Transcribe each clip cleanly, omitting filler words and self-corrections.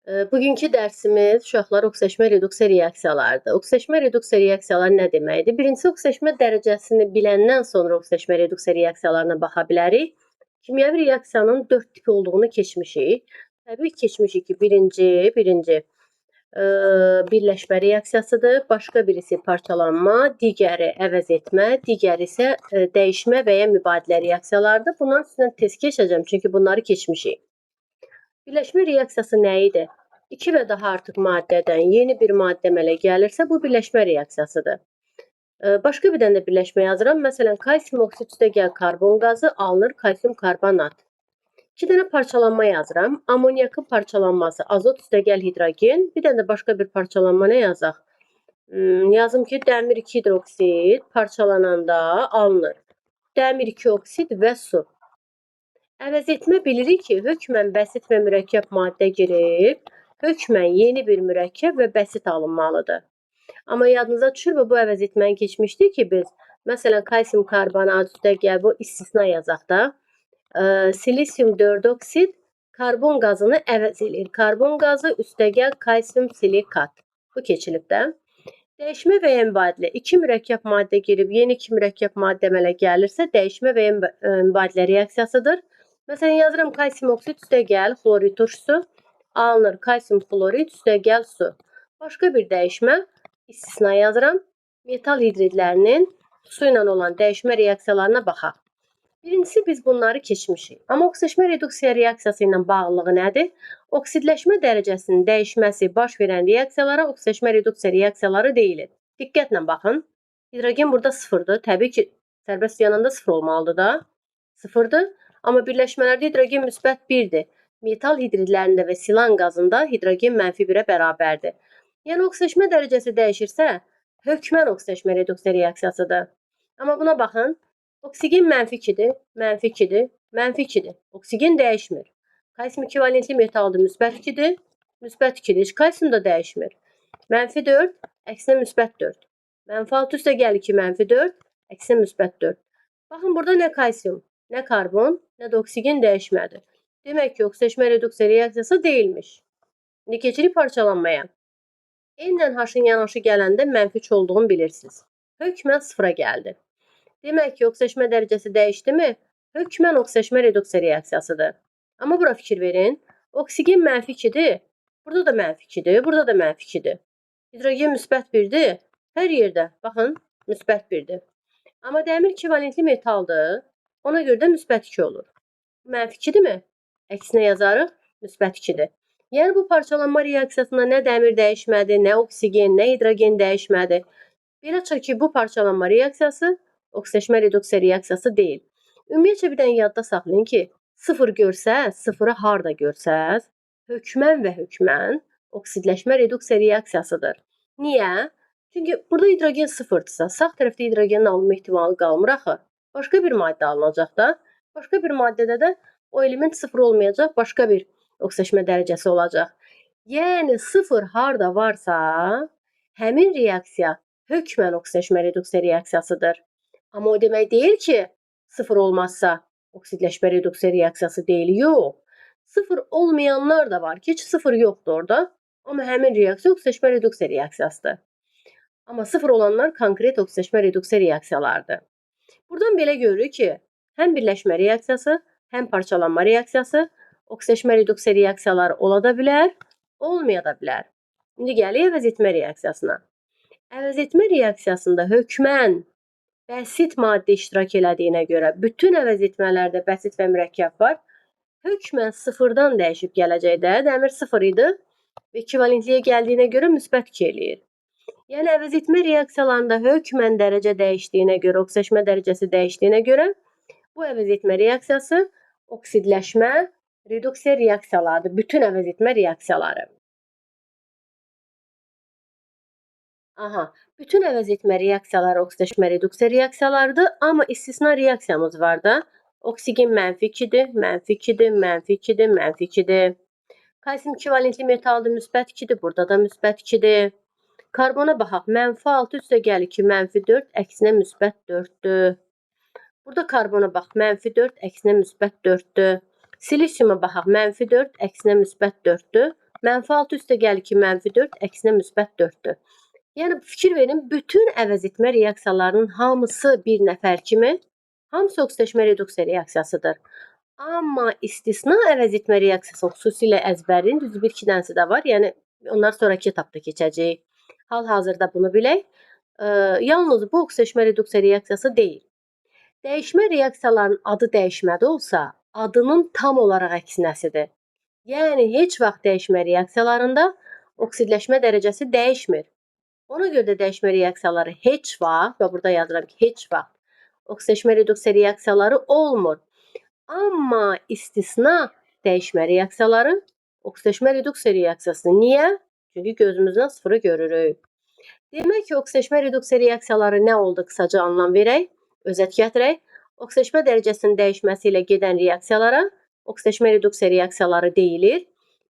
Bugünkü dərsimiz uşaqlar oksidaşma reduksiya reaksiyalarıdır. Oksidaşma reduksiya reaksiyaları nə deməkdir? Birincisi oksidaşma dərəcəsini biləndən sonra oksidaşma reduksiya reaksiyalarına baxa bilərik. Kimyəvi reaksiyanın 4 tipi olduğunu keçmişik. Təbii ki, keçmişik ki, birinci birləşmə reaksiyasıdır, başqa birisi parçalanma, digəri əvəz etmə, digəri isə dəyişmə və ya mübadilə reaksiyalarıdır. Bunların üstündən tez keçəcəm, çünki bunları keçmişik. Birləşmə reaksiyası nə idi? 2 və daha artıq maddədən yeni bir maddə əmələ gəlirsə, bu birləşmə reaksiyasıdır. Başqa bir dənə də birləşmə yazıram. Məsələn, kalsium oksid üstəgəl karbon qazı alınır kalsium karbonat. 2 dənə parçalanma yazıram. Amoniakın parçalanması azot üstəgəl hidrogen. Bir dənə də başqa bir parçalanma nə yazaq? Yazım ki, dəmir 2 hidroksid parçalananda alınır. Dəmir 2 oksid və su. Əvəz etmə bilirik ki, hökmən bəsit və mürəkkəb maddə girib, hökmən yeni bir mürəkkəb və bəsit alınmalıdır. Amma yadınıza düşürmü, bu əvəz etməni keçmişdik ki, biz məsələn kalsium karbonat üstəgəl bu istisna yazaq da, silisium 4 oksid karbon qazını əvəz eləyir. Karbon qazı üstəgəl kalsium silikat. Bu keçilib də. Dəyişmə və ya mübadilə. 2 mürəkkəb maddə girib, yeni 2 mürəkkəb maddə əmələ gəlirsə, dəyişmə və ya mübadilə reaksiyasıdır. Məsələn, yazıram kalsium oksid üstəgəl xlorid turşusu alınır. Kalsium xlorid üstəgəl su. Başqa bir dəyişmə istisna yazıram. Metal hidridlərinin su ilə olan dəyişmə reaksiyalarına baxaq. Birincisi biz bunları keçmişik. Amma oksidaşma reduksiya reaksiyası ilə bağlılığı nədir? Oksidləşmə dərəcəsinin dəyişməsi baş verən reaksiyalara oksidaşma reduksiya reaksiyaları deyilir. Diqqətlə baxın. Hidrogen burada sıfırdır. Təbii ki, sərbəst yanında sıfır olmalıdır da. Sıfırdır. Amma birləşmələrdə hidrogen müsbət 1-dir. Metal hidridlərində və silan qazında hidrogen mənfi 1-ə bərabərdir. Yəni, oksidaşma dərəcəsi dəyişirsə, hökmən oksidaşma reduksiya reaksiyasıdır. Amma buna baxın. Oksigen mənfi 2-dir, mənfi 2-dir, mənfi 2-dir. Oksigen dəyişmir. Kalsium 2 valentli metaldır, müsbət 2-dir, müsbət 2-dir. Kalsium da dəyişmir. Mənfi 4, əksinə müsbət 4. Mənfi 6 üstə gəl 2, mənfi 4, əksinə müsbət 4. Baxın, burada nə kalsium, nə karbon, nə də oksigen dəyişmədir. Demək ki, oksidaşma reduksiya reaksiyası deyilmiş. İndi keçirik parçalanmaya. N-lə H-ın yanaşı gələndə mənfi 3 olduğunu bilirsiniz. Hökmən sıfıra gəldi. Demək ki, oksidaşma dərəcəsi dəyişdimi? Hökmən oksidaşma reduksiya reaksiyasıdır. Amma bura fikir verin. Oksigen mənfi 2-dir. Burada da mənfi 2-dir. Burada da mənfi 2-dir. Hidrogen müsbət 1-dir. Hər yerdə, baxın, müsbət 1-dir. Amma dəmir 2 valentli metaldır. Ona görə də müsbət 2 olur. Mənfi 2-dirmi? Əksinə yazarıq, müsbət 2-dir. Yəni, bu parçalanma reaksiyasında nə dəmir dəyişmədi, nə oksigen, nə hidrogen dəyişmədi. Belə çıxır ki, bu parçalanma reaksiyası oksidaşma reduksiya reaksiyası deyil. Ümumiyyətcə bir dənə yadda saxlayın ki, sıfır görsəz, sıfırı harda görsəz, hökmən və hökmən oksidləşmə reduksiya reaksiyasıdır. Niyə? Çünki burada hidrogen sıfırdırsa, sağ tərəfdə hidrogenin alınma ehtimalı qalmır axı. Başqa bir maddə alınacaq da. Başqa bir maddədə də o element sıfır olmayacaq, başqa bir oksidləşmə dərəcəsi olacaq. Yəni, sıfır harda varsa, həmin reaksiya hökmən oksidləşmə reduksiya reaksiyasıdır. Amma o demək deyil ki, sıfır olmazsa oksidləşmə reduksiya reaksiyası deyil. Yox. Sıfır olmayanlar da var ki, heç sıfır yoxdur orada. Amma həmin reaksiya oksidləşmə reduksiya reaksiyasıdır. Amma sıfır olanlar konkret oksidləşmə reduksiya reaksiyalarıdır. Buradan belə görürük ki, həm birləşmə reaksiyası, həm parçalanma reaksiyası, oksidləşmə reduksiya reaksiyaları ola da bilər, olmaya da bilər. İndi gəlir əvəz etmə reaksiyasına. Əvəz etmə reaksiyasında hökmən bəsit maddə iştirak elədiyinə görə, bütün əvəz etmələrdə bəsit və mürəkkəb var. Hökmən sıfırdan dəyişib gələcək də, dəmir sıfır idi və ekvivalentliyə gəldiyinə görə müsbət 2 eləyir. Yəni, əvəz etmə reaksiyalarında hökmən dərəcə dəyişdiyinə görə, oksidləşmə dərəcəsi dəyişdiyinə görə bu əvəz etmə reaksiyası oksidləşmə reduksiya reaksiyalarıdır. Bütün əvəz etmə reaksiyaları. Bütün əvəz etmə reaksiyaları oksidləşmə reduksiya reaksiyalarıdır, amma istisna reaksiyamız var da. Oksigen mənfi 2-dir, mənfi 2-dir, mənfi 2-dir, mənfi 2-dir. Kalsium 2 valentli metaldır, müsbət 2-dir, burada da müsbət 2-dir. Karbona baxaq, mənfi 6 üstə gəl 2, mənfi 4, əksinə müsbət 4-dür. Burada karbona bax, mənfi 4, əksinə müsbət 4-dür. Silisiuma baxaq, mənfi 4, əksinə müsbət 4-dür. -6 üstəgəl 2 -4 əksinə müsbət 4-dür. Yəni fikir verin, bütün əvəz etmə reaksiyalarının hamısı bir nəfər kimi, hamısı oksidaşmə reduksiya reaksiyasıdır. Amma istisna əvəz etmə reaksiyası, xüsusilə əzbərin düz 1-2 dənəsi də var. Yəni onlar sonrakı etapda keçəcək. Hal-hazırda bunu bilək. Yalnız bu oksidaşmə reduksiya reaksiyası deyil. Dəyişmə reaksiyalarının adı dəyişmədə olsa, adının tam olaraq əksinəsidir. Yəni heç vaxt dəyişmə reaksiyalarında oksidləşmə dərəcəsi dəyişmir. Ona görə də dəyişmə reaksiyaları heç vaxt, və burada yazıram ki, heç vaxt oksidləşmə reduksiya reaksiyaları olmur. Amma istisna dəyişmə reaksiyaları oksidləşmə reduksiya reaksiyasıdır. Niyə? Çünki gözümüzdən sıfırı görürük. Demək ki, oksidləşmə reduksiya reaksiyaları nə oldu? Qısaca anlam verək, özət gətirək. Oksidləşmə dərəcəsinin dəyişməsi ilə gedən reaksiyalara oksidləşmə reduksiya reaksiyaları deyilir.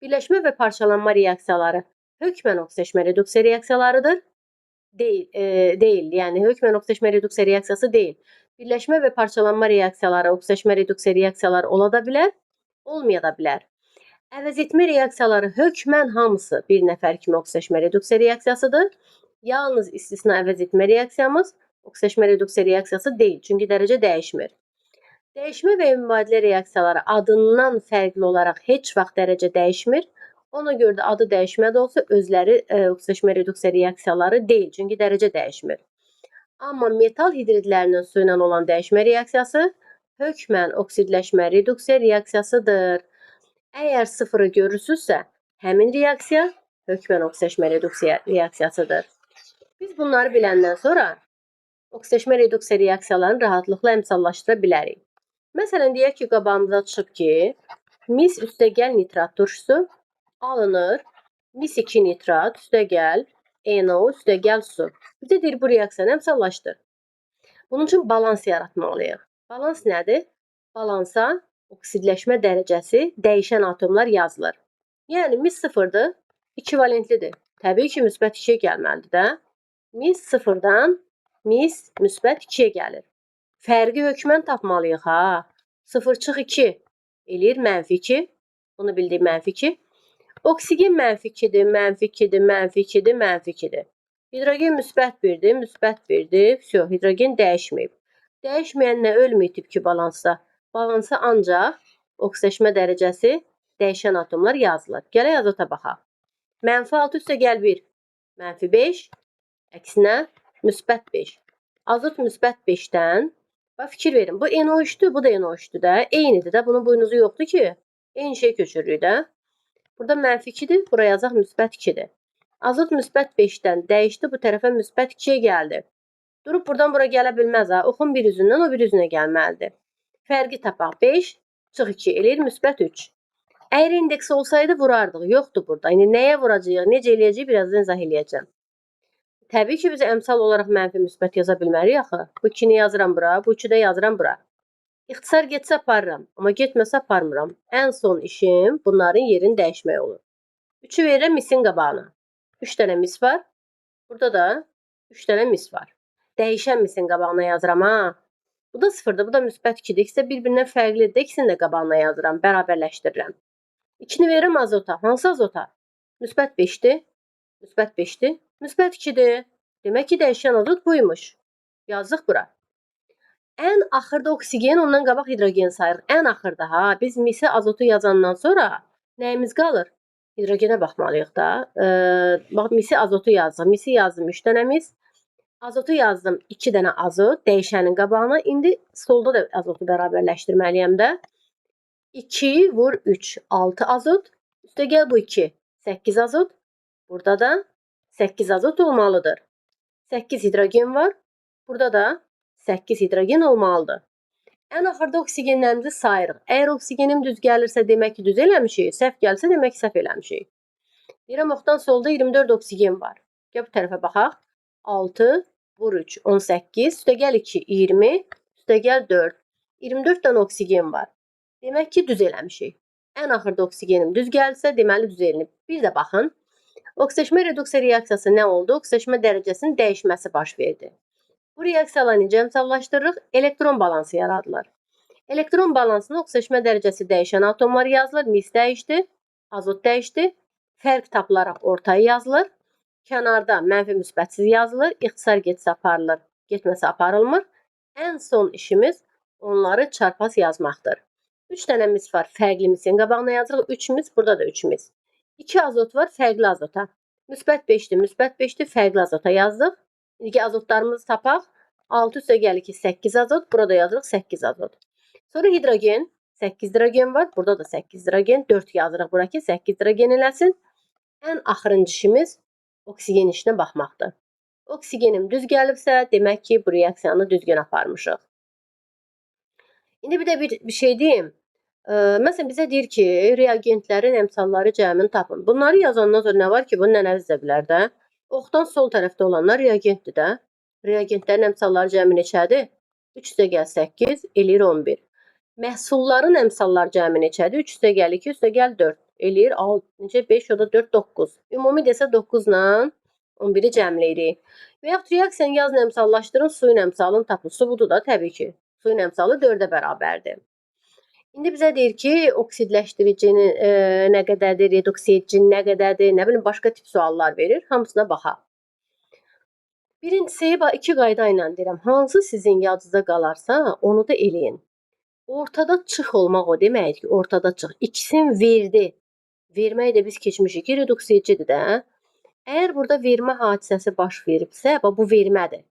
Birləşmə və parçalanma reaksiyaları hökmən oksidləşmə reduksiya reaksiyalarıdır. Deyil, yəni hökmən oksidləşmə reduksiya reaksiyası deyil. Birləşmə və parçalanma reaksiyaları oksidləşmə reduksiya reaksiyaları ola da bilər, olmaya da bilər. Əvəz etmə reaksiyaları hökmən hamısı bir nəfər kimi oksidləşmə reduksiya reaksiyasıdır. Yalnız istisna əvəz etmə reaksiyamız oksidləşmə reduksiya reaksiyası deyil, çünki dərəcə dəyişmir. Dəyişmə və mübadilə reaksiyaları adından fərqli olaraq heç vaxt dərəcə dəyişmir. Ona görə də adı dəyişmədə olsa, özləri oksidləşmə reduksiya reaksiyaları deyil, çünki dərəcə dəyişmir. Amma metal hidridlərinin su ilə olan dəyişmə reaksiyası hökmən oksidləşmə reduksiya reaksiyasıdır. Əgər sıfırı görürsünüzsə, həmin reaksiya hökmən oksidləşmə reduksiya reaksiyasıdır. Biz bunları biləndən sonra oksidləşmə reduksiya reaksiyalarını rahatlıqla əmsallaşdıra bilərik. Məsələn, deyək ki, qabağımıza çıxıb ki, mis üstəgəl nitrat turşusu alınır, mis 2 nitrat üstəgəl NO üstəgəl su. Bizə deyir, bu reaksiyanı əmsallaşdır. Bunun üçün balans yaratmalıyıq. Balans nədir? Balansa oksidləşmə dərəcəsi dəyişən atomlar yazılır. Yəni, mis sıfırdır, 2 valentlidir. Təbii ki, müsbət 2-yə gəlməlidir də. Mis sıfırdan mis müsbət 2-yə gəlir. Fərqi hökmən tapmalıyıq, ha. 0 çıx 2 eləyir -2. Bunu bildik, -2. Oksigen -2-dir, -2-dir, -2-dir, -2-dir. Hidrogen müsbət 1-dir, müsbət 1-dir. Vəsə, hidrogen dəyişməyib. Dəyişməyən nə ölməyib ki, balansda? Balansa ancaq oksidləşmə dərəcəsi dəyişən atomlar yazılır. Gələk azota baxaq. -6 üstəgəl 1, -5, əksinə müsbət 5. Azot müsbət 5-dən, bax fikir verin, bu NO3-dür, bu da NO3-dür də, eynidir də, bunun buynuzu yoxdur ki, eyni şey köçürürük də. Burada -2-dir, buraya yazaq müsbət 2-dir. Azot müsbət 5-dən dəyişdi, bu tərəfə müsbət 2-yə gəldi. Durub buradan bura gələ bilməz ha, oxun bir üzündən o bir üzünə gəlməlidir. Fərqi tapaq, 5 çıx 2 eləyir müsbət 3. Əgər indeks olsaydı vurardıq, yoxdur burada. İndi nəyə vuracağıq, necə eləyəcəyik, birazdan izah eləyəcəm. Təbii ki, biz əmsal olaraq mənfi müsbət yaza bilmərik axı. Bu 2-ni yazıram bura, bu 3-ü də yazıram bura. İxtisar getsə aparıram, amma getməsə aparmıram. Ən son işim bunların yerini dəyişmək olur. 3-ü verirəm misin qabağına. 3 dənə mis var. Burada da 3 dənə mis var. Dəyişən misin qabağına yazıram, ha. Bu da 0-dır, bu da müsbət 2-dir. İkisi bir-birindən fərqlidir. İkisini də qabağına yazıram, bərabərləşdirirəm. 2-ni verirəm azota. Hansı azota? Müsbət 5-dir. Müsbət 5-dir. Müsbət 2-dir. Demək ki, dəyişən azot buymuş. Yazdıq bura. Ən axırda oksigen, ondan qabaq hidrogen sayırıq. Ən axırda, ha. Biz misi azotu yazandan sonra nəyimiz qalır? Hidrogenə baxmalıyıq da. Bax, misi azotu yazdım. Misi yazdım 3 dənə mis. Azotu yazdım 2 dənə azot. Dəyişənin qabağına. İndi solda da azotu bərabərləşdirməliyəm də. 2 vur 3. 6 azot. Üstəgəl bu 2. 8 azot. Burada da 8 azot olmalıdır. 8 hidrogen var. Burada da 8 hidrogen olmalıdır. Ən axırda oksigenlərimizi sayırıq. Əgər oksigenim düz gəlirsə, demək ki, düz eləmişik. Səhv gəlsə, demək ki, səhv eləmişik. Deyirəm, oxdan solda 24 oksigen var. Gəl bu tərəfə baxaq. 6 vur 3, 18. Üstəgəl 2, 20. Üstəgəl 4. 24 dənə oksigen var. Demək ki, düz eləmişik. Ən axırda oksigenim düz gəlsə, deməli düz elinib. Bir də baxın. Oksidləşmə reduksiya reaksiyası nə oldu? Oksidləşmə dərəcəsinin dəyişməsi baş verdi. Bu reaksiyaları necə əmsallaşdırırıq? Elektron balansı yaradılır. Elektron balansına oksidləşmə dərəcəsi dəyişən atomlar yazılır. Mis dəyişdi, azot dəyişdi. Fərq tapılaraq ortaya yazılır. Kənarda mənfi müsbətsiz yazılır. İxtisar getsə aparılır, getməsə aparılmır. Ən son işimiz onları çarpaz yazmaqdır. 3 dənə mis var. Fərqli misin qabağına yazırıq. 3 mis, burada da 3 mis. 2 azot var, fərqli azota. Müsbət 5-dir, müsbət 5-dir, fərqli azota yazdıq. İndi azotlarımızı tapaq. 6 üstə gəlir ki 8 azot, burada yazırıq 8 azot. Sonra hidrogen, 8 hidrogen var. Burada da 8 hidrogen, 4 yazırıq bura ki 8 hidrogen eləsin. Ən axırıncı işimiz oksigen işinə baxmaqdır. Oksigenim düz gəlibsə, demək ki, bu reaksiyanı düzgün aparmışıq. İndi bir də bir şey deyim. Məsələn, bizə deyir ki, reagentlərin əmsalları cəmini tapın. Bunları yazandan sonra nə var ki, bunu nənəz edə bilər də. Oxdan sol tərəfdə olanlar reagentdir də. Reagentlərin əmsalları cəmi neçədir? 3 üstə gəl 8, eləyir 11. Məhsulların əmsalları cəmi neçədir? 3 üstə gəl 2, üstə gəl 4. Eləyir 6, 5, o da 4, 9. Ümumi desə 9 ilə 11-i cəmləyirik. Və yaxud reaksiyanın yazın əmsallaşdırın, suyun əmsalını tapın. Su budur da təbii ki. Suyun əmsalı 4-ə bərabərdir. İndi bizə deyir ki, oksidləşdiricinin nə qədərdir, reduks edicinin nə qədərdir, nə bilim, başqa tip suallar verir. Hamısına baxaq. Birincisi, iki qayda ilə deyirəm. Hansı sizin yadınızda qalarsa, onu da eləyin. Ortada çıx olmaq o deməkdir ki, ortada çıx. İkisini verdi. Vermək də biz keçmişik ki, reduks edicidir də. Əgər burada vermə hadisəsi baş veribsə, bu vermədir.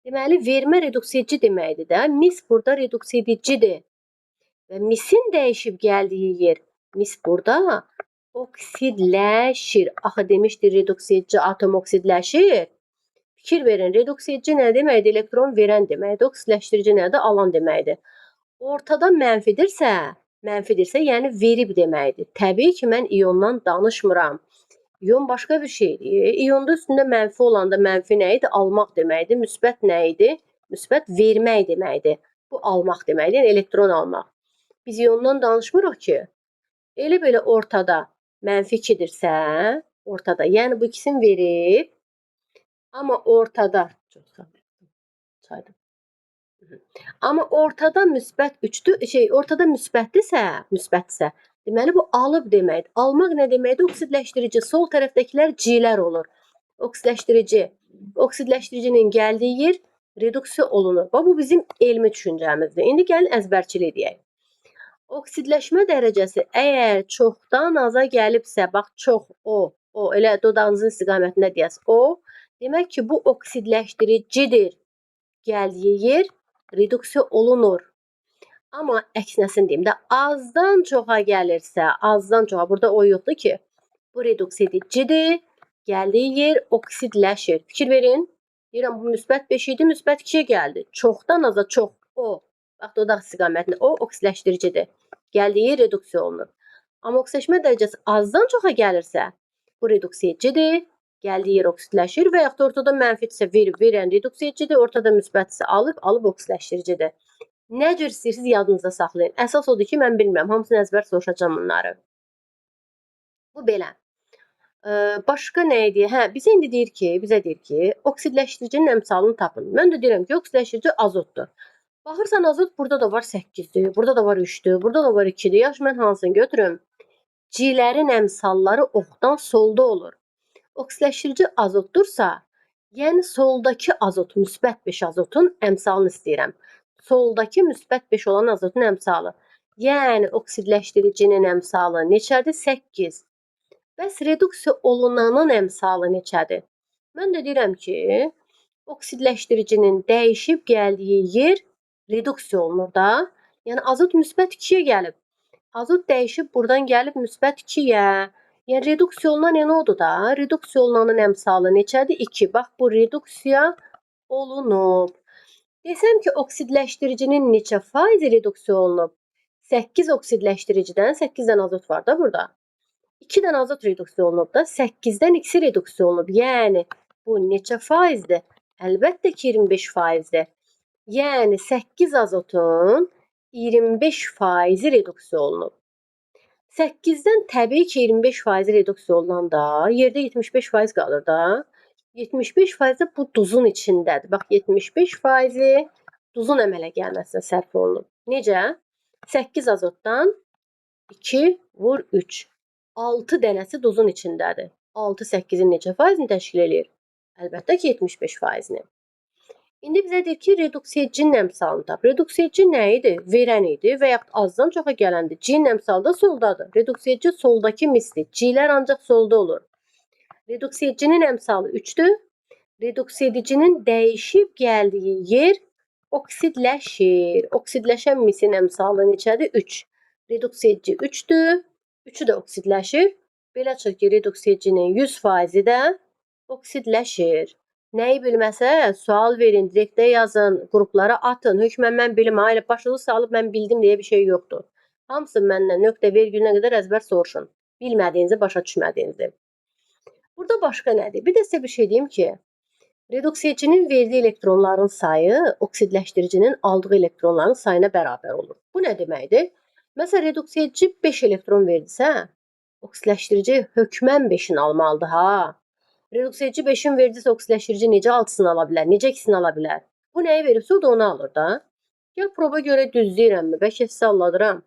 Deməli, vermə reduks edici deməkdir də. Mis burada reduks edicidir. Və misin dəyişib gəldiyi yer, mis burada oksidləşir. Axı demişdir, reduks edici atom oksidləşir. Fikir verin, reduks edici nə deməkdir? Elektron verən deməkdir. Oksidləşdirici nədir? Alan deməkdir. Ortada mənfidirsə, yəni verib deməkdir. Təbii ki, mən iyondan danışmıram. İyon başqa bir şeydir. İyonda üstündə mənfi olanda mənfi nə idi? Almaq deməkdir. Müsbət nə idi? Müsbət vermək deməkdir. Bu almaq deməkdir, yəni elektron almaq. Biz iyondan danışmırıq ki, elə belə ortada mənfi 2-dirsə, ortada, yəni bu ikisini verib, amma ortada, amma ortada müsbət 3-dür, ortada müsbətdirsə, deməli bu alıb deməkdir. Almaq nə deməkdir? Oksidləşdirici, sol tərəfdəkilər C'lər olur. Oksidləşdiricinin gəldiyi yer reduksiya olunur. Bu bizim elmi düşüncəmizdir. İndi gəlin əzbərçilik edək. Oksidləşmə dərəcəsi əgər çoxdan aza gəlibsə, bax çox elə dodağınızın istiqamətində deyəs demək ki, bu oksidləşdiricidir. Gəldiyi yer reduksiya olunur. Amma əksinəsini deyim də, azdan çoxa gəlirsə, azdan çoxa, burada yoxdur ki, bu reduks edicidir. Gəldiyi yer oksidləşir. Fikir verin. Deyirəm, bu müsbət 5 idi, müsbət 2-yə gəldi. Çoxdan aza çox bax, dodaq istiqamətində oksidləşdiricidir. Gəldiyi yer reduksiya olunur. Amma oksidləşmə dərəcəsi azdan çoxa gəlirsə, bu reduks edicidir. Gəldiyi yer oksidləşir və yaxud da ortada mənfidirsə verən reduks edicidir, ortada müsbətsə alıb oksidləşdiricidir. Nə cür istəyirsiniz yadınızda saxlayın. Əsas odur ki, mən bilmirəm, hamısını əzbər soruşacağam bunları. Bu belə. Başqa nə idi? Bizə deyir ki, oksidləşdiricinin əmsalını tapın. Mən də deyirəm ki, oksidləşdirici azotdur. Baxırsan, azot burada da var 8-dir, burada da var 3-dür, burada da var 2-dir. Yaxşı, mən hansını götürüm? C'lərin əmsalları oxdan solda olur. Oksidləşdirici azotdursa, yəni soldakı azot, müsbət 5 azotun əmsalını istəyirəm. Soldakı müsbət 5 olan azotun əmsalı. Yəni oksidləşdiricinin əmsalı neçədir? 8. Bəs reduksiya olunanın əmsalı neçədir? Mən də deyirəm ki, oksidləşdiricinin dəyişib gəldiyi yer reduksiya olunur da. Yəni azot müsbət 2-yə gəlib. Azot dəyişib buradan gəlib müsbət 2-yə. Yəni reduksiya olunan nə odur da? Reduksiya olunanın əmsalı neçədir? 2. Bax, bu reduksiya olunub. Desəm ki, oksidləşdiricinin neçə faizi reduksiya olunub? 8 oksidləşdiricidən 8-dən azot var da burada. 2-dən azot reduksiya olunub da 8-dən ikisi reduksiya olunub. Yəni bu neçə faizdir? Əlbəttə ki, 25 faizdir. Yəni 8 azotun 25 faizi reduksiya olunub. 8-dən təbii ki, 25 faizi reduksiya olunanda yerdə 75 faiz qalır da. 75 faiz də bu duzun içindədir. Bax, 75 faizi duzun əmələ gəlməsinə sərf olunub. Necə? 8 azotdan 2 vur 3. 6 dənəsi duzun içindədir. 6-8-in neçə faizini təşkil eləyir? Əlbəttə ki, 75 faizini. İndi bizə deyir ki, reduksiyecinin əmsalını tap. Reduksiyeci nə idi? Verən idi və yaxud azdan çoxa gələndir. C-nin əmsalı da soldadır. Reduksiyeci soldakı misli. C-lər ancaq solda olur. Reduksiyecinin əmsalı 3-dür. Reduksiyedicinin dəyişib gəldiyi yer oksidləşir. Oksidləşən misin əmsalı neçədir? 3. Reduksiyeci 3-dür. 3-ü də oksidləşir. Belə çıxır ki, reduksiyecinin 100% də oksidləşir. Nəyi bilməsə, sual verin, direktdə yazın, qruplara atın. Hökmən mən bilim, elə başınızı salıb mən bildim deyə bir şey yoxdur. Hamısı məndən nöqtə vergülünə qədər əzbər soruşun. Bilmədiyinizi, başa düşmədiyinizi. Burada başqa nədir? Bir də sizə bir şey deyim ki, reduksiyecinin verdiyi elektronların sayı oksidləşdiricinin aldığı elektronların sayına bərabər olur. Bu nə deməkdir? Məsələn, reduksiyeci 5 elektron verdisə, oksidləşdirici hökmən 5-ini almalıdır ha. Reduksiyeci 5-in verdisə, oksidləşdirici necə 6-sını ala bilər? Necə 2-sini ala bilər? Bu nəyi veribsə, o da onu alır da. Gəl proba görə düzləyirəmmi? Bəlkə sizə salladıram.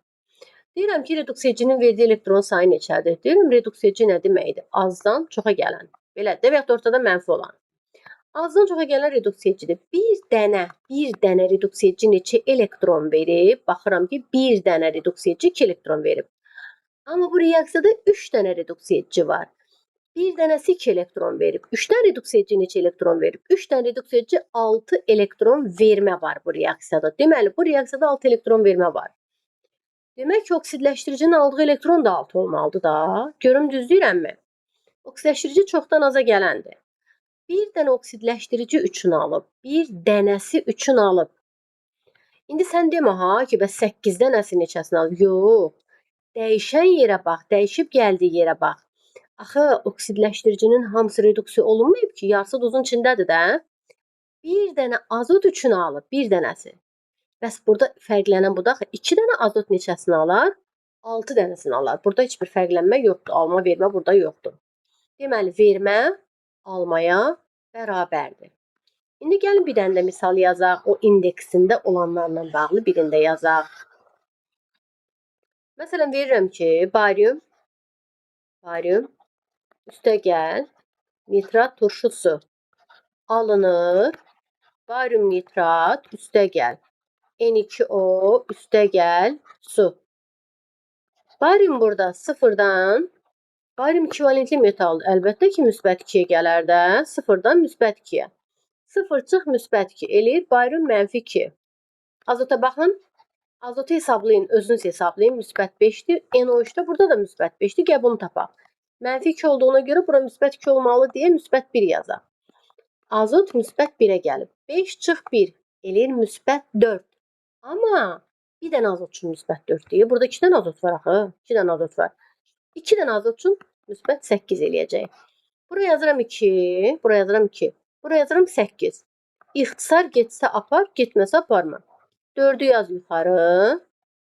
Deyirəm ki, reduksiyecinin verdiyi elektron sayı neçədir? Deyirəm, reduksiyeci nə deməkdir? Azdan çoxa gələn. Belədir və yaxud ortada mənfi olan. Azdan çoxa gələn reduksiyecidir. Bir dənə reduksiyeci neçə elektron verib? Baxıram ki, bir dənə reduksiyeci 2 elektron verib. Amma bu reaksiyada 3 dənə reduksiyeci var. Bir dənəsi 2 elektron verib. 3 dənə reduksiyeci neçə elektron verib? 3 dənə reduksiyeci 6 elektron vermə var bu reaksiyada. Deməli, bu reaksiyada 6 elektron vermə var. Demək ki, oksidləşdiricinin aldığı elektron da 6 olmalıdır da. Görüm düzləyirəmmi? Oksidləşdirici çoxdan aza gələndir. Bir dənə oksidləşdirici 3-ünü alıb, bir dənəsi 3-ünü alıb. İndi sən demə ha ki, bəs 8 dənəsi neçəsini alıb? Yox. Dəyişən yerə bax, dəyişib gəldiyi yerə bax. Axı, oksidləşdiricinin hamısı reduksiya olunmayıb ki, yarısı duzun içindədir də. Bir dənə azot 3-ünü alıb, bir dənəsi. Bəs burada fərqlənən budur axı, 2 dənə azot neçəsini alar? 6 dənəsini alar. Burada heç bir fərqlənmə yoxdur. Alma, vermə burada yoxdur. Deməli, vermə almaya bərabərdir. İndi gəlin bir dənə də misal yazaq. O indeksində olanlarla bağlı birində yazaq. Məsələn, verirəm ki, barium üstəgəl nitrat turşusu alınır. Barium nitrat üstəgəl N2O üstəgəl su. Barium burada sıfırdan, barium ekvivalentli metaldır. Əlbəttə ki, müsbət 2-yə gələr də. Sıfırdan müsbət 2-yə. 0 çıx müsbət 2 eləyir. Barium mənfi 2. Azota baxın. Azotu hesablayın. Özünüz hesablayın. Müsbət 5-dir. NO3-də burada da müsbət 5-dir. Gəl bunu tapaq. Mənfi 2 olduğuna görə bura müsbət 2 olmalı deyə müsbət 1 yazaq. Azot müsbət 1-ə gəlib. 5 çıx 1 eləyir müsbət 4. Amma bir dənə azot üçün müsbət 4 deyir. Burada 2 dənə azot var axı. 2 dənə azot var. 2 dənə azot üçün müsbət 8 eləyəcək. Buraya yazıram 2, buraya yazıram 2. Buraya yazıram 8. İxtisar getsə apar, getməsə aparma. 4-ü yaz yuxarı,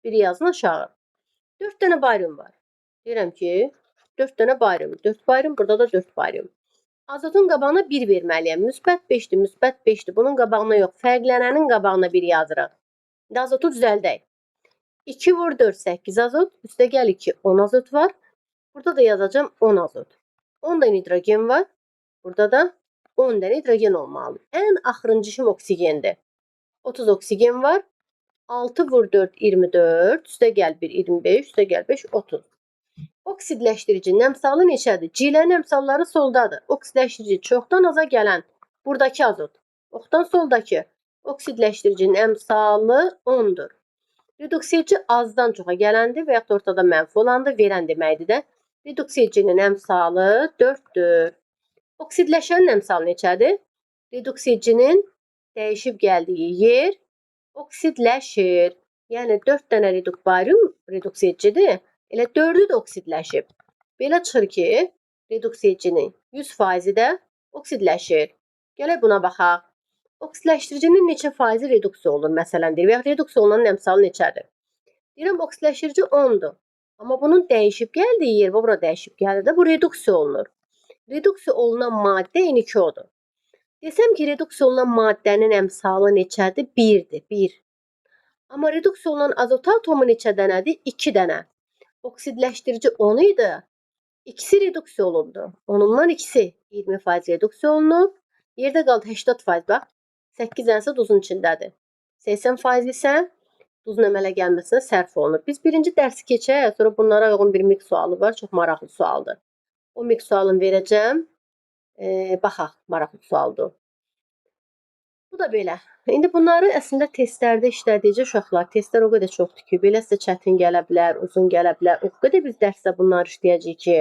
1-i yazın aşağı. 4 dənə barium var. Deyirəm ki, 4 dənə barium. 4 barium, burada da 4 barium. Azotun qabağına 1 verməliyəm. Müsbət 5-dir, müsbət 5-dir. Bunun qabağına yox, fərqlənənin qabağına 1 yazırıq. İndi azotu düzəldək. 2 vur 4, 8 azot. Üstə gəl 2, 10 azot var. Burada da yazacağım 10 azot. 10 da hidrogen var. Burada da 10 dənə hidrogen olmalı. Ən axırıncı oksigendir. 30 oksigen var. 6 vur 4, 24. Üstə gəl 1, 25. Üstə gəl 5, 30. Oksidləşdiricinin əmsalı neçədir? C-lərin əmsalları soldadır. Oksidləşdirici çoxdan aza gələn buradakı azot. Oxdan soldakı oksidləşdiricinin əmsalı 10-dur. Reduksiyeci azdan çoxa gələndir və yaxud ortada mənfi olandır. Verən deməkdir də. Reduksiyecinin əmsalı 4-dür. Oksidləşənin əmsalı neçədir? Reduksiyecinin dəyişib gəldiyi yer oksidləşir. Yəni 4 dənə barium reduksiyecidir. Elə 4-ü də oksidləşib. Belə çıxır ki, reduksiyecinin 100% də oksidləşir. Gələk buna baxaq. Oksidləşdiricinin neçə faizi reduksiya olur? Məsələn, deyir, və yaxud reduksiya olunanın əmsalı neçədir? Deyirəm, oksidləşdirici 10-dur. Amma bunun dəyişib gəldiyi yer, bura dəyişib gəldi də, bu reduksiya olunur. Reduksiya olunan maddə N2O-dur. Desəm ki, reduksiya olunan maddənin əmsalı neçədir? 1-dir, 1. Amma reduksiya olunan azot atomu neçə dənədir? 2 dənə. Oksidləşdirici 10 idi. İkisi reduksiya olundu. Onundan ikisi 20% reduksiya olunub. Yerdə qaldı 80%. Bax, 8 dənəsə duzun içindədir. 80% isə duzun əmələ gəlməsinə sərf olunur. Biz birinci dərsi keçək, sonra bunlara uyğun bir mix sualı var. Çox maraqlı sualdır. O mix sualını verəcəm. Baxaq, maraqlı sualdır. Bu da belə. İndi bunları əslində testlərdə işlədikcə uşaqlar, testlər o qədər çoxdur ki, belə sizə çətin gələ bilər, uzun gələ bilər. O qədər biz dərsdə bunları işləyəcəyik ki,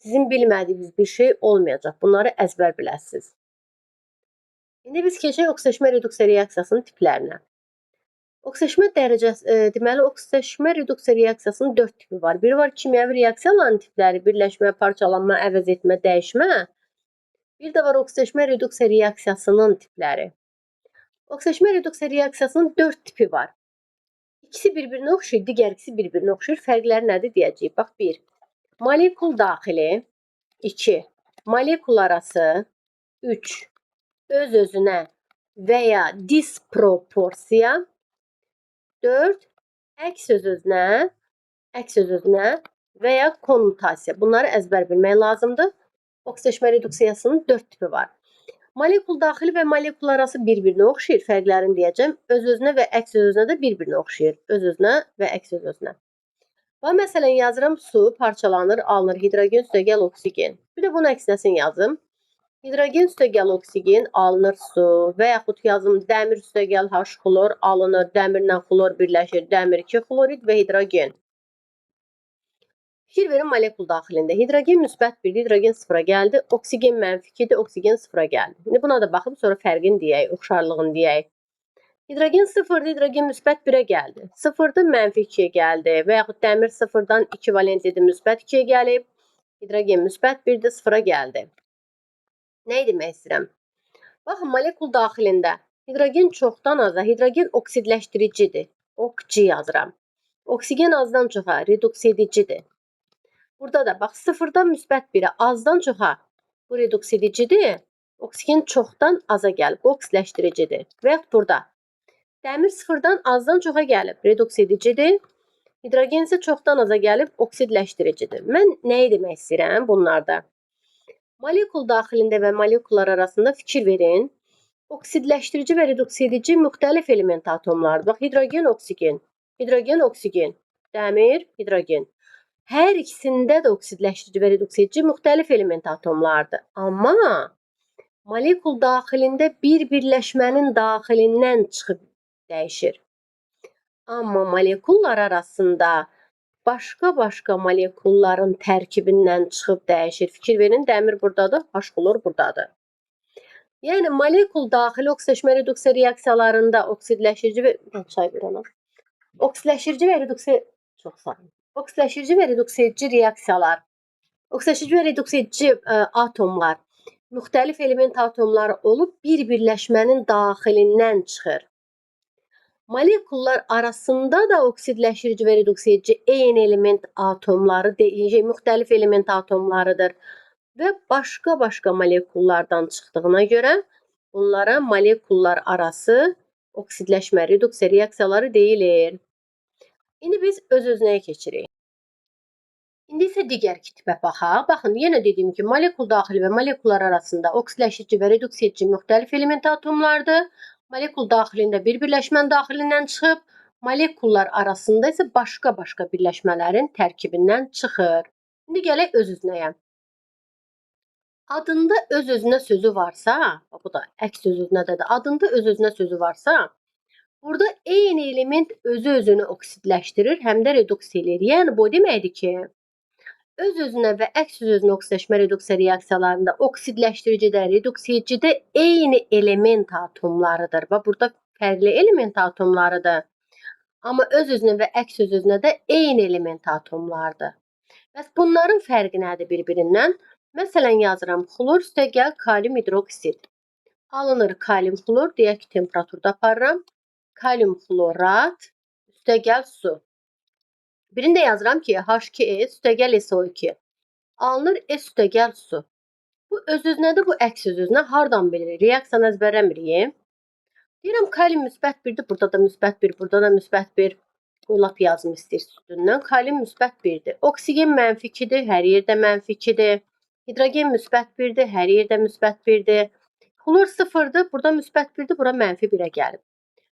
sizin bilmədiyiniz bir şey olmayacaq. Bunları əzbər biləsiniz. İndi biz keçək oksidaşma reduksiya reaksiyasının tiplərinə. Oksidaşma dərəcəsi, deməli oksidaşma reduksiya reaksiyasının 4 tipi var. Biri var kimyəvi reaksiyaların tipləri, birləşmə, parçalanma, əvəz etmə, dəyişmə. Bir də var oksidaşma reduksiya reaksiyasının tipləri. Oksidaşma reduksiya reaksiyasının 4 tipi var. İkisi bir-birinə oxşayır, digər ikisi bir-birinə oxşayır. Fərqləri nədir deyəcəyik. Bax, 1. Molekul daxili. 2. Molekul arası. 3. Öz-özünə və ya disproporsiya. 4. Əks öz-özünə və ya konmutasiya. Bunları əzbər bilmək lazımdır. Oksidaşma reduksiyasının 4 tipi var. Molekul daxili və molekul arası bir-birinə oxşayır. Fərqlərini deyəcəm. Öz-özünə və əks öz-özünə də bir-birinə oxşayır. Öz-özünə və əks öz-özünə. Və məsələn yazıram, su parçalanır, alınır hidrogen üstəgəl oksigen. Bir də bunun əksinəsini yazım. Hidrogen üstəgəl oksigen alınır su və yaxud yazım dəmir üstəgəl H xlor alınır, dəmirlə xlor birləşir, dəmir 2 xlorid və hidrogen. Fikir verin molekul daxilində. Hidrogen müsbət 1, hidrogen 0-a gəldi. Oksigen mənfi 2-dir, oksigen 0-a gəldi. İndi buna da baxıb sonra fərqini deyək, oxşarlığını deyək. Hidrogen 0-dır, hidrogen müsbət 1-ə gəldi. 0-dır, mənfi 2-yə gəldi. Və yaxud dəmir 0-dan 2 valentlidir, müsbət 2-yə gəlib. Hidrogen müsbət 1-dir, 0-a gəldi. Nə demək istəyirəm? Baxın, molekul daxilində hidrogen çoxdan aza, hidrogen oksidləşdiricidir. Okci yazıram. Oksigen azdan çoxa reduks edicidir. Burada da bax 0-dan müsbət 1-ə azdan çoxa bu reduks edicidir. Oksigen çoxdan aza gəlib, bu oksidləşdiricidir. Və yaxud burada dəmir 0-dan azdan çoxa gəlib, reduks edicidir. Hidrogen isə çoxdan aza gəlib, oksidləşdiricidir. Mən nəyi demək istəyirəm bunlarda? Molekul daxilində və molekullar arasında fikir verin. Oksidləşdirici və reduks edici müxtəlif element atomlardır. Bax, hidrogen, oksigen, hidrogen, oksigen, dəmir, hidrogen. Hər ikisində də oksidləşdirici və reduks edici müxtəlif element atomlardır. Amma molekul daxilində bir birləşmənin daxilindən çıxıb dəyişir. Amma molekullar arasında başqa-başqa molekulların tərkibindən çıxıb dəyişir. Fikir verin, dəmir buradadır, H xlor buradadır. Yəni molekul daxili oksidləşmə reduksiya reaksiyalarında oksidləşdirici və reduks edici reaksiyalar, oksidləşdirici və reduks edici atomlar müxtəlif element atomları olub bir birləşmənin daxilindən çıxır. Molekullar arasında da oksidləşdirici və reduks edici eyni element atomları, müxtəlif element atomlarıdır və başqa-başqa molekullardan çıxdığına görə bunlara molekullar arası oksidləşmə, reduksiya reaksiyaları deyilir. İndi biz öz-özünəyə keçirik. İndi isə digər tipə baxaq. Baxın, yenə dediyim ki, molekul daxili və molekullar arasında oksidləşdirici və reduks edici müxtəlif element atomlardır. Molekul daxilində bir birləşmənin daxilindən çıxıb, molekullar arasında isə başqa-başqa birləşmələrin tərkibindən çıxır. İndi gələk öz-özünəyə. Adında öz-özünə sözü varsa, bu da əks öz-özünədə də adında öz-özünə sözü varsa, burada eyni element özü-özünü oksidləşdirir, həm də reduks edir. Yəni, bu deməkdir ki, öz-özünə və əks öz-özünə oksidləşmə reduksiya reaksiyalarında oksidləşdiricidə, reduks edicidə eyni element atomlarıdır. Və burada fərqli element atomlarıdır. Amma öz-özünə və əks öz-özünə də eyni element atomlardır. Bəs bunların fərqi nədir bir-birindən? Məsələn, yazıram, xlor üstəgəl kalium hidroksid. Alınır kalium xlor, deyək ki, temperaturda aparıram. Kalium xlorat üstəgəl su. Birində yazıram ki, H2S üstəgəl SO2. Alınır S üstəgəl su. Bu öz-özünədir, bu əks öz-özünə. Hardan bilirik? Reaksiyanı əzbərləmirik. Deyirəm, kalium müsbət 1-dir, burada da müsbət 1, burada da müsbət 1. Lap yazım istəyir üstündən. Kalium müsbət 1-dir. Oksigen mənfi 2-dir, hər yerdə mənfi 2-dir. Hidrogen müsbət 1-dir, hər yerdə müsbət 1-dir. Xlor 0-dır, burada müsbət 1-dir, bura mənfi 1-ə gəlib.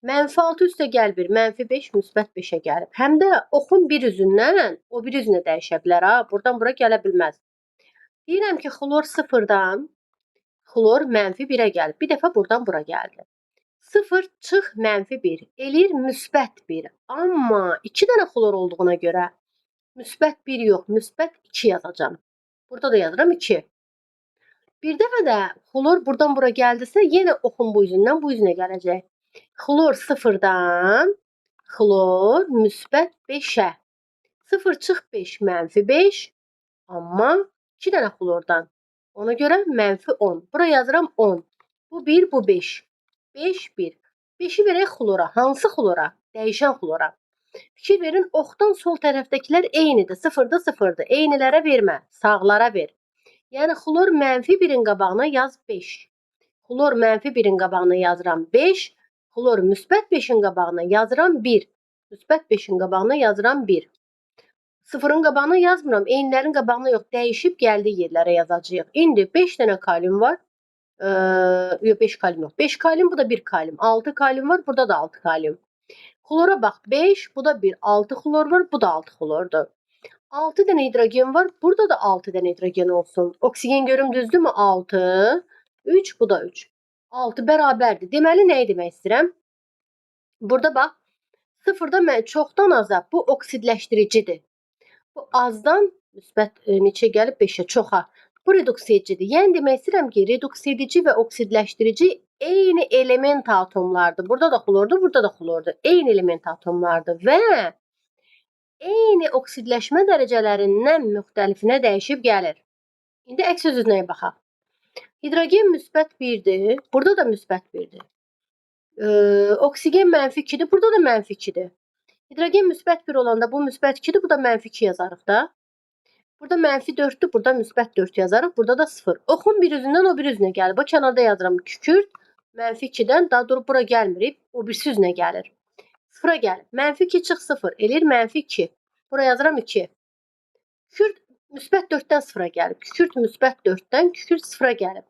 Mənfi 6 üstə gəl 1, mənfi 5, müsbət 5-ə gəlib. Həm də oxun bir üzündən o bir üzünə dəyişə bilər ha. Buradan bura gələ bilməz. Deyirəm ki, xlor 0-dan xlor mənfi 1-ə gəlib. Bir dəfə buradan bura gəldi. 0 çıx mənfi 1 eləyir müsbət 1. Amma 2 dənə xlor olduğuna görə müsbət 1 yox, müsbət 2 yazacağam. Burada da yazıram 2. Bir dəfə də xlor buradan bura gəldisə, yenə oxun bu üzündən bu üzünə gələcək. Xlor 0-dan xlor müsbət 5-ə. 0 çıx 5 mənfi 5. Amma 2 dənə xlordan. Ona görə mənfi 10. Bura yazıram 10. Bu 1, bu 5. 5, 1. 5-i verək xlora. Hansı xlora? Dəyişən xlora. Fikir verin, oxdan sol tərəfdəkilər eynidir. 0-da 0-dır. Eynilərə vermə. Sağlara ver. Yəni, xlor mənfi 1-in qabağına yaz 5. Xlor mənfi 1-in qabağına yazıram 5. Xlor müsbət 5-in qabağına yazıram 1. Müsbət 5-in qabağına yazıram 1. 0-ın qabağına yazmıram. Eynilərin qabağına yox. Dəyişib gəldiyi yerlərə yazacağıq. İndi 5 dənə kalium var. Yox 5 kalium yox. 5 kalium, bu da 1 kalium. 6 kalium var, burada da 6 kalium. Xlora bax 5, bu da 1. 6 xlor var, bu da 6 xlordur. 6 dənə hidrogen var, burada da 6 dənə hidrogen olsun. Oksigen görüm düzdürmü? 6, 3, bu da 3. 6 bərabərdir. Deməli nəyi demək istəyirəm? Burada bax 0-da çoxdan aza, bu oksidləşdiricidir. Bu azdan müsbət neçə gəlib? 5-ə, çoxa. Bu reduks edicidir. Yəni demək istəyirəm ki, reduks edici və oksidləşdirici eyni element atomlardır. Burada da xlordur, burada da xlordur. Eyni element atomlardır və eyni oksidləşmə dərəcələrindən müxtəlifinə dəyişib gəlir. İndi əks özünə baxaq. Hidrogen müsbət 1-dir, burada da müsbət 1-dir. Oksigen mənfi 2-dir, burada da mənfi 2-dir. Hidrogen müsbət 1 olanda bu müsbət 2-dir, bu da mənfi 2 yazarıq da. Burada mənfi 4-dür, burada müsbət 4 yazarıq, burada da 0. Oxun bir üzündən o bir üzünə gəlir. Bu kənarda yazıram kükürt, mənfi 2-dən daha durub bura gəlmir, o birisi üzünə gəlir. 0-a gəlir. Mənfi 2 çıx 0, eləyir mənfi 2. Bura yazıram 2. Kükürt müsbət 4-dən 0-a gəlib. Kükürt müsbət 4-dən, kükürt 0-a gəlib.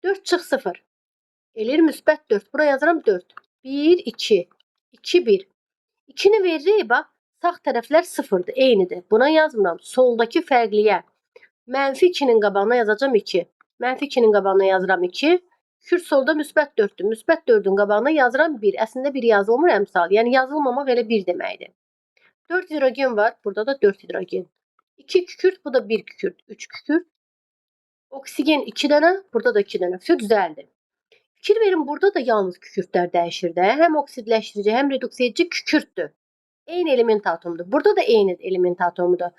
4 çıx 0. Eləyir müsbət 4. Bura yazıram 4. 1, 2. 2, 1. 2-ni veririk, bax. Sağ tərəflər 0-dır, eynidir. Buna yazmıram. Soldakı fərqliyə. Mənfi 2-nin qabağına yazacağam 2. Mənfi 2-nin qabağına yazıram 2. Kükürt solda müsbət 4-dür. Müsbət 4-ün qabağına yazıram 1. Əslində 1 yazılmır əmsal. Yəni yazılmamaq elə 1 deməkdir. 4 hidrogen var. Burada da 4 hidrogen. 2 kükürt, bu da 1 kükürt. 3 kükürt. Oksigen 2 dənə, burada da 2 dənə. Все düzəldi. Fikir verin, burada da yalnız kükürtlər dəyişir də. Həm oksidləşdirici, həm reduks edici kükürtdür. Eyni element atomudur. Burada da eyni element atomudur.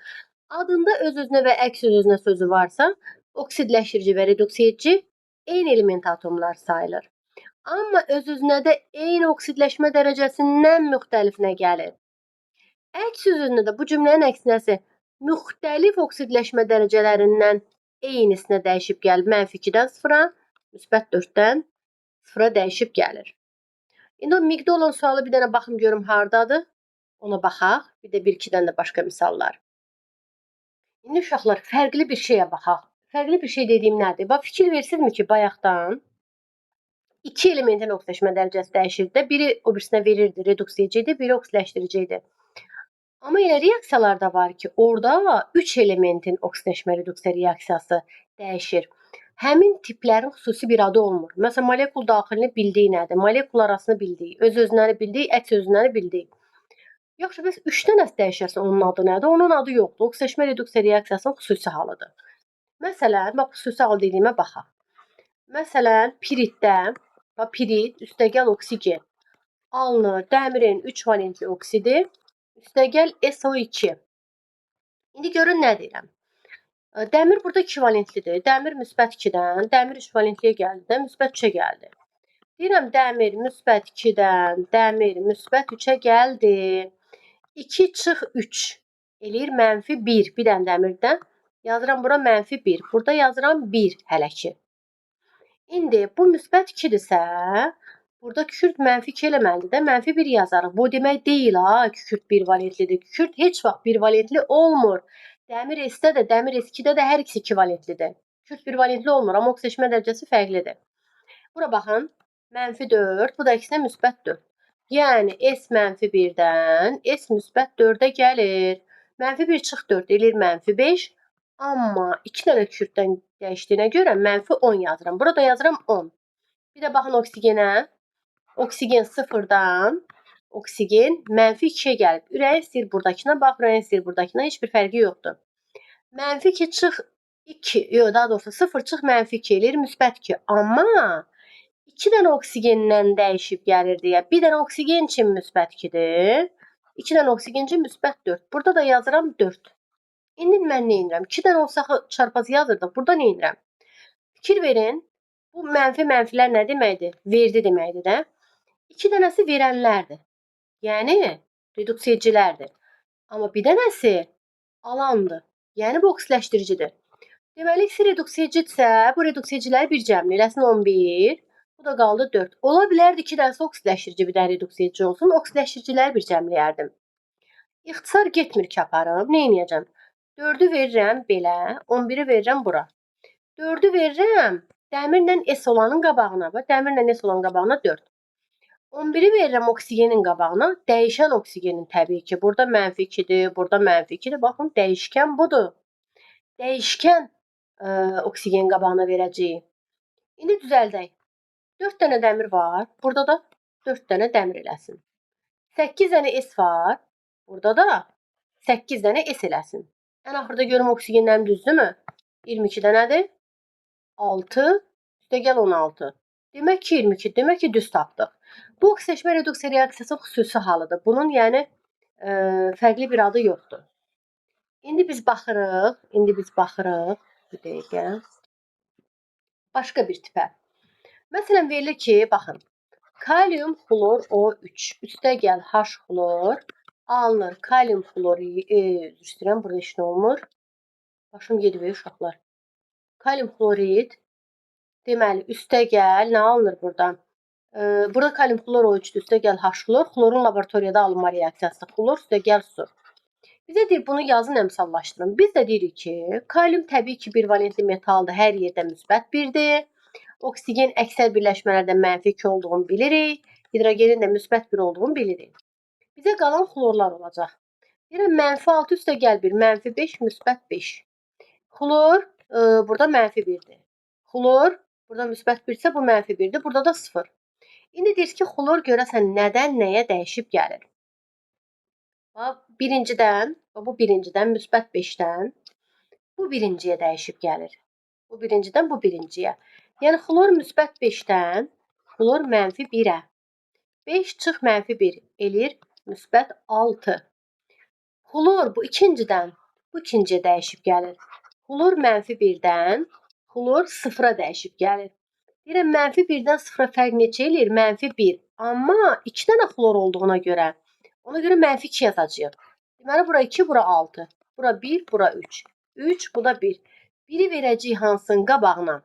Adında öz-özünə və əks öz-özünə sözü varsa, oksidləşdirici və reduks edici eyni element atomlar sayılır. Amma öz-özünə də eyni oksidləşmə dərəcəsindən müxtəlifinə gəlir. Əks öz-özünə də bu cümlənin əksinəsi müxtəlif oksidləşmə dərəcələrindən eynisinə dəyişib gəlib. Mənfi 2-dən 0-a, müsbət 4-dən 0-a dəyişib gəlir. İndi o miqdə olan sualı bir dənə baxım görüm hardadır. Ona baxaq. Bir də 1-2 dənə də başqa misallar. İndi uşaqlar, fərqli bir şeyə baxaq. Fərqli bir şey dediyim nədir? Bax, fikir versinizmi ki, bayaqdan 2 elementin oksidləşmə dərəcəsi dəyişirdi də. Biri o birisinə verirdi, reduks ediciydi, biri oksidləşdirici idi. Amma elə reaksiyalarda var ki, orada 3 elementin oksidləşmə reduksiya reaksiyası dəyişir. Həmin tiplərin xüsusi bir adı olmur. Məsələn, molekul daxilini bildiyi nədir? Molekul arasını bildiyi, öz-özünəni bildiyi, əks özünəni bildiyi. Yaxşı, bəs 3 dənəsi dəyişərsə onun adı nədir? Onun adı yoxdur. Oksidləşmə reduksiya reaksiyasının xüsusi halıdır. Məsələn, bax, xüsusi hal dediyimə baxaq. Məsələn, piritdə, bax, pirit, üstəgəl oksigen alınır. Dəmirin 3 valentli oksidi, üstəgəl SO2. İndi görün nə deyirəm. Dəmir burada 2 valentlidir. Dəmir müsbət 2-dən, dəmir 3 valentliyə gəldi də, müsbət 3-ə gəldi. Deyirəm, dəmir müsbət 2-dən, dəmir müsbət 3-ə gəldi. 2 çıx 3 eləyir mənfi 1. Bir dənə dəmirdən yazıram bura mənfi 1. Burada yazıram 1 hələ ki. İndi bu müsbət 2-dirsə, Burada kükürt -2 eləməlidir də, -1 yazarıq. Bu demək deyil ha, kükürt bivalentlidir. Kükürt heç vaxt bivalentli olmur. Dəmir S-də də, dəmir S2-də də hər ikisi ikivalentlidir. Kükürt bivalentli olmur, amma oksidaşma dərəcəsi fərqlidir. Bura baxın, -4, bu da əksinə -4. Yəni S -1-dən S -4-ə gəlir. -1 çıx 4 eləyir -5. Amma 2 dənə kükürddən dəyişdiyinə görə -10 yazıram. Burada yazıram 10. Bir də baxın oksigenə. Oksigen 0-dan oksigen -2-yə gəlib. Ürəyin istəyir buradakına bax, ürəyin istəyir buradakına, heç bir fərqi yoxdur. -2 çıx 2, yox, daha doğrusu 0 çıx -2 eləyir -2. Amma 2 dənə oksigendən dəyişib gəlir deyə. Bir dənə oksigen üçün -2-dir. 2 dənə oksigen üçün -4. Burada da yazıram 4. İndi mən nə edirəm? 2 dənə olsa çarpazı yazırdıq. Burada nə edirəm? Fikir verin. Bu mənfilər nə deməkdir? Verdi deməkdir də. 2 dənəsi verənlərdir. Yəni reduksiya edicilərdir. Amma bir dənəsi alandır. Yəni bu oksidaşdırıcıdır. Deməli, ikisi reduksiya edicidirsə, bu reduksiya ediciləri bir cəmli eləsin 11. Bu da qaldı 4. Ola bilərdi 2 dənəsi oksidaşdırıcı, bir dənə reduksiya edici olsun. Oksidaşdırıcıları bir cəmləyərdim. İxtisar getmir ki, aparım. Nə edəcəm? 4-ü verirəm belə, 11-i verirəm bura. 4-ü verirəm dəmirlə S olanın qabağına. Dəmirlə S olan qabağına 4. 11-i verirəm oksigenin qabağına. Dəyişən oksigenin təbii ki. Burada -2-dir, burada -2-dir. Baxın, dəyişkən budur. Dəyişkən oksigenin qabağına verəcəyik. İndi düzəldək. 4 dənə dəmir var. Burada da 4 dənə dəmir eləsin. 8 dənə S var. Burada da 8 dənə S eləsin. Ən axırda görüm oksigenlərim düzdürmü? 22 dənədir. 6, üstəgəl 16. Demək ki, 22. Demək ki, düz tapdıq. Bu oksidaşma reduksiya reaksiyasının xüsusi halıdır. Bunun yəni fərqli bir adı yoxdur. İndi biz baxırıq. Bir dəqiqə. Başqa bir tipə. Məsələn, verilir ki, baxın. Kalium xlor O3 üstəgəl H xlor alınır. Kalium xloru, üzr istəyirəm, burada heç nə olmur. Başım gedir uşaqlar. Kalium xlorid deməli üstəgəl nə alınır buradan? Burada kalium xlor O3 üstəgəl H xlor, xlorun laboratoriyada alınma reaksiyası. Xlor üstəgəl su. Bizə deyir bunu yazın, əmsallaşdırın. Biz də deyirik ki, kalium təbii ki, bir valentli metaldır, hər yerdə -1-dir. Oksigen əksər birləşmələrdə -2 olduğunu bilirik. Hidrogenin də -1 olduğunu bilirik. Bizə qalan xlorlar olacaq. Deyirəm -6 üstəgəl 1, -5, -5. Xlor burada -1-dir. Xlor burada -1 isə bu -1-dir. Burada da 0. İndi deyir ki, xlor görəsən nədən nəyə dəyişib gəlir? Birincidən, bu birincidən, -5-dən bu birinciyə dəyişib gəlir. Bu birincidən bu birinciyə. Yəni xlor -5-dən xlor -1-ə. 5 çıx -1 eləyir -6. Xlor bu ikincidən bu ikinciyə dəyişib gəlir. Xlor -1-dən xlor 0-a dəyişib gəlir. Deyirəm -1-dən 0-a fərq neçə eləyir? -1. Amma 2 dənə xlor olduğuna görə -2 yazacağıq. Deməli bura 2, bura 6. Bura 1, bura 3. 3, bu da 1. 1-i verəcəyik hansının qabağına?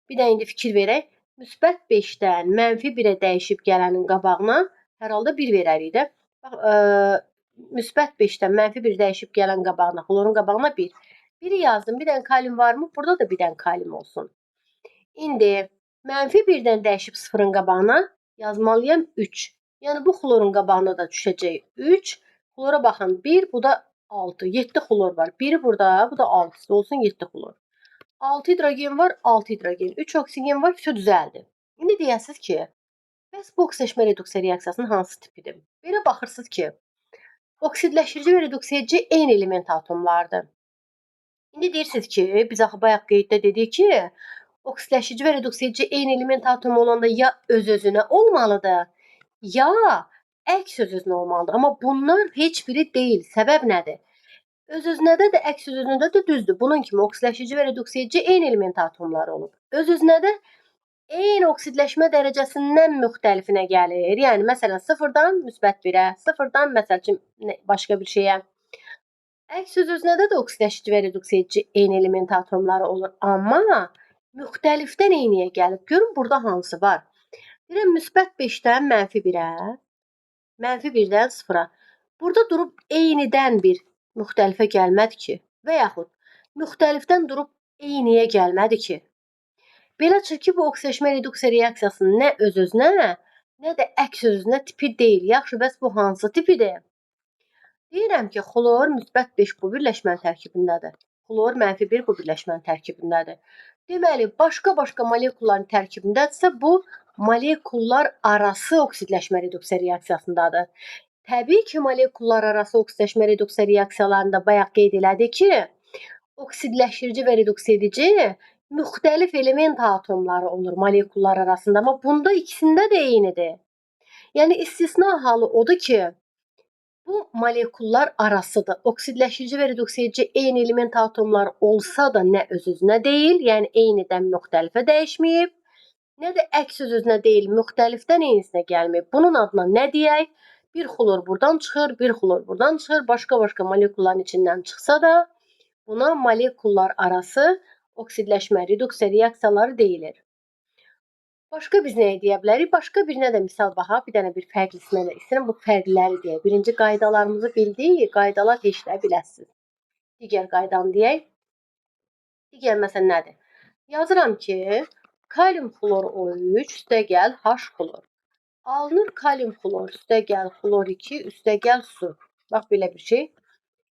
Bir də indi fikir verək. -5-dən -1-ə dəyişib gələnin qabağına hər halda 1 verərik də. Bax, -5-dən -1 dəyişib gələn qabağına, xlorun qabağına 1. 1-i yazdım. Bir dənə kalium varmı? Burada da bir dənə kalium olsun. İndi -1-dən dəyişib 0-ın qabağına yazmalıyam 3. Yəni bu xlorun qabağına da düşəcək 3. Xlora baxın 1, bu da 6. 7 xlor var. 1-i burada, bu da 6. Olsun 7 xlor. 6 hidrogen var, 6 hidrogen. 3 oksigen var, все düzəldi. İndi deyəsiz ki, bəs bu oksidaşma reduksiya reaksiyasının hansı tipidir? Belə baxırsınız ki, oksidləşdirici və reduksiya edici eyni element atomlardır. İndi deyirsiniz ki, biz axı bayaq qeyddə dedik ki, oksidləşdirici və reduksiya edici eyni element atomu olanda ya öz-özünə olmalıdır, ya əks öz-özünə olmalıdır. Amma bunlar heç biri deyil. Səbəb nədir? Öz-özünədə də, əks öz-özünədə də düzdür. Bunun kimi oksidləşdirici və reduksiya edici eyni element atomları olub. Öz-özünədə eyni oksidləşmə dərəcəsindən müxtəlifinə gəlir. Yəni, məsələn, 0-dan -1-ə, 0-dan məsəl üçün başqa bir şeyə. Əks öz-özünədə də oksidləşdirici və reduksiya edici eyni element atomları olur. Amma müxtəlifdən eyniyə gəlib. Görün, burada hansı var? Deyirəm müsbət 5-dən -1-ə, -1-dən 0-a. Burada durub eynidən bir müxtəlifə gəlmədi ki, və yaxud müxtəlifdən durub eyniyə gəlmədi ki. Belə çıxır ki, bu oksidaşma reduksiya reaksiyasının nə öz-özünə, nə də əks öz-özünə tipi deyil. Yaxşı, bəs bu hansı tipidir? Deyirəm ki, xlor müsbət 5 bu birləşmənin tərkibindədir. Xlor -1 bu birləşmənin tərkibindədir. Deməli, başqa-başqa molekulların tərkibindədirsə, bu molekullar arası oksidləşmə reduksiya reaksiyasındadır. Təbii ki, molekullar arası oksidləşmə reduksiya reaksiyalarında bayaq qeyd elədik ki, oksidləşdirici və reduks edici müxtəlif element atomları olur molekullar arasında, amma bunda ikisində də eynidir. Yəni istisna halı odur ki, bu molekullar arasıdır. Oksidləşdirici və reduks edici eyni element atomları olsa da nə öz-özünə deyil, yəni eynidən müxtəlifə dəyişməyib, nə də əks öz-özünə deyil, müxtəlifdən eynisinə gəlməyib. Bunun adına nə deyək? Bir xlor buradan çıxır, bir xlor buradan çıxır, başqa-başqa molekulların içindən çıxsa da, buna molekullar arası oksidləşmə, reduksiya reaksiyaları deyilir. Başqa biz nəyə deyə bilərik? Başqa birinə də misal baxaq. Bir dənə bir fərqlisinə də istəyirəm bu fərqliləri deyək. Birinci qaydalarımızı bildik, qaydalar heç də biləsiniz. Digər qaydanı deyək. Digər məsələ nədir? Yazıram ki, kalium xlor O3 üstəgəl H xlor. Alınır kalium xlor üstəgəl xlor 2 üstəgəl su. Bax belə bir şey.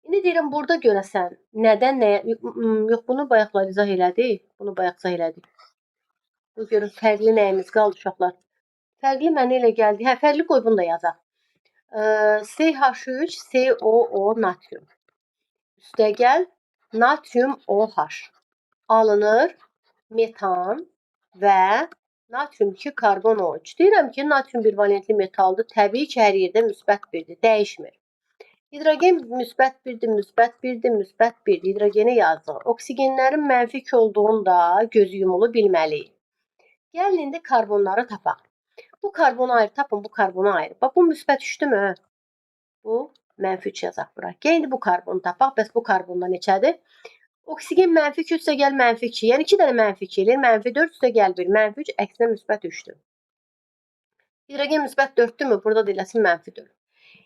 İndi deyirəm burada görəsən nədən nəyə yox bunu bayaqlar izah elədik. Bunu bayaq izah elədik. Bu görün fərqli nəyimiz qaldı uşaqlar? Fərqli mənə elə gəldi. Hə, fərqli qoy bunu da yazaq. CH3 COO natrium. Üstəgəl natrium OH. Alınır metan və natrium 2 karbon O3. Deyirəm ki, natrium bir valentli metaldır. Təbii ki, hər yerdə müsbət 1-dir, dəyişmir. Hidrogen müsbət 1-dir, müsbət 1-dir, müsbət 1-dir. Hidrogeni yazdıq. Oksigenlərin mənfi 2 olduğunu da göz yumulu bilməliyik. Gəlin indi karbonları tapaq. Bu karbonu ayrı tapın, bu karbonu ayrı. Bax, bu müsbət 3-dürmü? Bu mənfi 3 yazaq bura. Gəlin indi bu karbonu tapaq. Bəs bu karbonda neçədir? Oksigen mənfi 2 üstə gəl mənfi 2. Yəni 2 dənə mənfi 2 eləyir. Mənfi 4 üstə gəl 1. Mənfi 3 əksinə müsbət 3-dür. Hidrogen müsbət 4-dürmü? Burada da eləsin mənfi 4.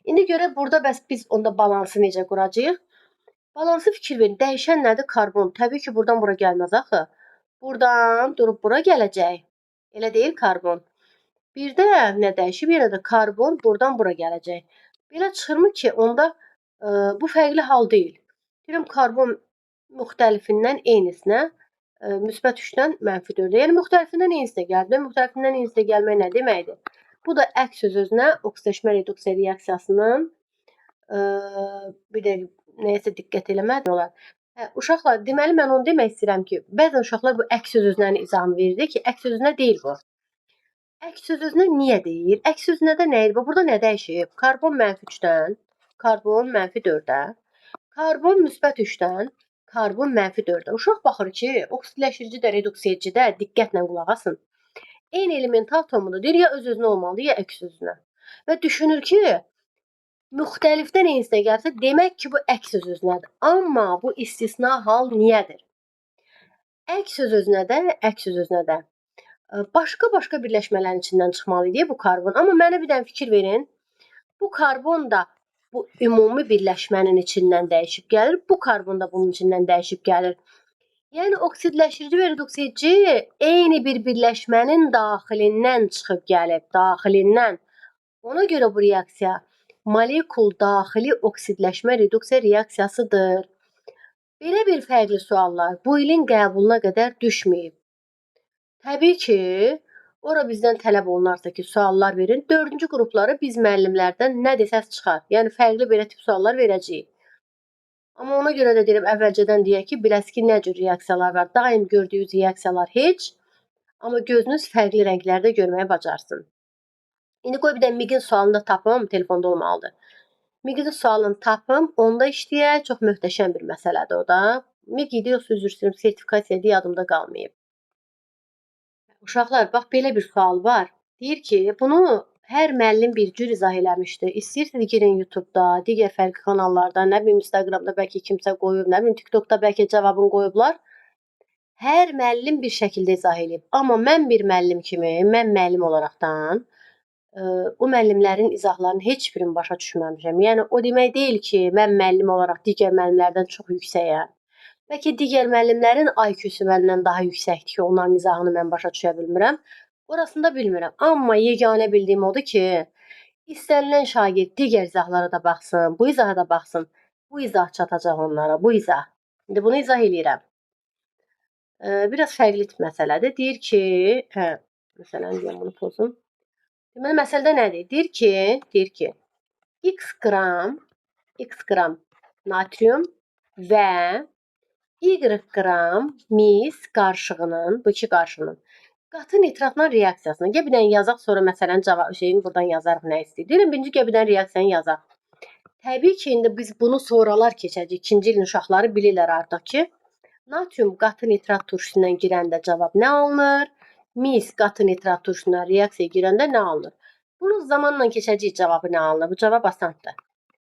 İndi görək burada bəs biz onda balansı necə quracağıq? Balansı fikir verin. Dəyişən nədir? Karbon. Təbii ki, buradan bura gəlməz axı. Buradan durub bura gələcək. Elə deyil karbon. Bir də nə dəyişib? Yenə də karbon buradan bura gələcək. Belə çıxırmı ki, onda bu fərqli hal deyil. Deyirəm karbon müxtəlifindən eynisinə müsbət 3-dən mənfi 4-ə. Yəni müxtəlifindən eynisinə gəldi. Müxtəlifindən eynisinə gəlmək nə deməkdir? Bu da əks öz-özünə oksidləşmə reduksiya reaksiyasının bir də nəyəsə diqqət eləmədi olar. Hə, uşaqlar, deməli mən onu demək istəyirəm ki, bəzən uşaqlar bu əks öz-özünənin izahını verir ki, əks öz-özünə deyil bu. Əks öz-özünə niyə deyil? Əks öz-özünə də nə idi? Burada nə dəyişib? Karbon -3-dən karbon -4-ə, karbon müsbət 3-dən karbon -4-ə. Uşaq baxır ki, oksidləşdirici də, reduks edici də diqqətlə qulaq asın. Eyni element atomudur. Deyir ya öz-özünə olmalı, ya əks özünə. Və düşünür ki, müxtəlifdən eynisinə gəlsə, demək ki, bu əks öz-özünədir. Amma bu istisna hal niyədir? Əks öz-özünə də, əks öz-özünə də başqa-başqa birləşmələrin içindən çıxmalı idi bu karbon. Amma mənə bir dənə fikir verin. Bu karbon da bu ümumi birləşmənin içindən dəyişib gəlir. Bu karbon da bunun içindən dəyişib gəlir. Yəni oksidləşdirici və reduks edici eyni bir birləşmənin daxilindən çıxıb gəlib, daxilindən. Ona görə bu reaksiya molekul daxili oksidləşmə reduksiya reaksiyasıdır. Belə bir fərqli suallar bu ilin qəbuluna qədər düşməyib. Təbii ki, ora bizdən tələb olunarsa ki, suallar verin. 4-cü qruplara biz müəllimlərdən nə desəz çıxar. Yəni fərqli belə tip suallar verəcəyik. Amma ona görə də deyirəm, əvvəlcədən deyək ki, biləsiz ki, nə cür reaksiyalar var. Daim gördüyünüz reaksiyalar heç, amma gözünüz fərqli rənglərdə görməyə bacarsın. İndi qoy bir də MİQ-in sualını da tapım, telefonda olmalıdır. MİQ-in sualını tapım, onda işləyək. Çox möhtəşəm bir məsələdir o da. MİQ idi, yoxsa üzr istəyirəm, sertifikasiya idi, yadımda qalmayıb. Uşaqlar, bax belə bir sual var. Deyir ki, bunu hər müəllim bir cür izah eləmişdi. İstəyirsiniz girin YouTube-da, digər fərqli kanallarda, nə bilim Instagram-da bəlkə kimsə qoyub, nə bilim TikTok-da bəlkə cavabını qoyublar. hər müəllim bir şəkildə izah edib. Amma mən bir müəllim kimi, mən müəllim olaraqdan o müəllimlərin izahlarını heç birini başa düşməmişəm. Yəni o demək deyil ki, mən müəllim olaraq digər müəllimlərdən çox yüksəyəm. Bəlkə digər müəllimlərin IQ-su məndən daha yüksəkdir ki, onların izahını mən başa düşə bilmirəm. Orasını da bilmirəm. Amma yeganə bildiyim odur ki, istənilən şagird digər izahlara da baxsın, bu izaha da baxsın. Bu izah çatacaq onlara, bu izah. İndi bunu izah eləyirəm. Biraz fərqli məsələdir. Deyir ki, məsələn deyim bunu pozum. Deməli məsələdə nədir? Deyir ki, x qram natrium və y qram mis qarışığının, bu iki qarışığının qatı nitratla reaksiyasına. Gəl bir dənə yazaq, sonra məsələn şeyini buradan yazarıq nə istəyir. Deyirəm birinci gəl bir dənə reaksiyanı yazaq. Təbii ki, indi biz bunu sonralar keçəcəyik. 2-ci ilin uşaqları bilirlər artıq ki, natrium qatı nitrat turşusundan girəndə cavab nə alınır? Mis qatı nitrat turşusuna reaksiyaya girəndə nə alınır? Bunun zamanla keçəcəyik cavabı nə alınır? Bu cavab asandır.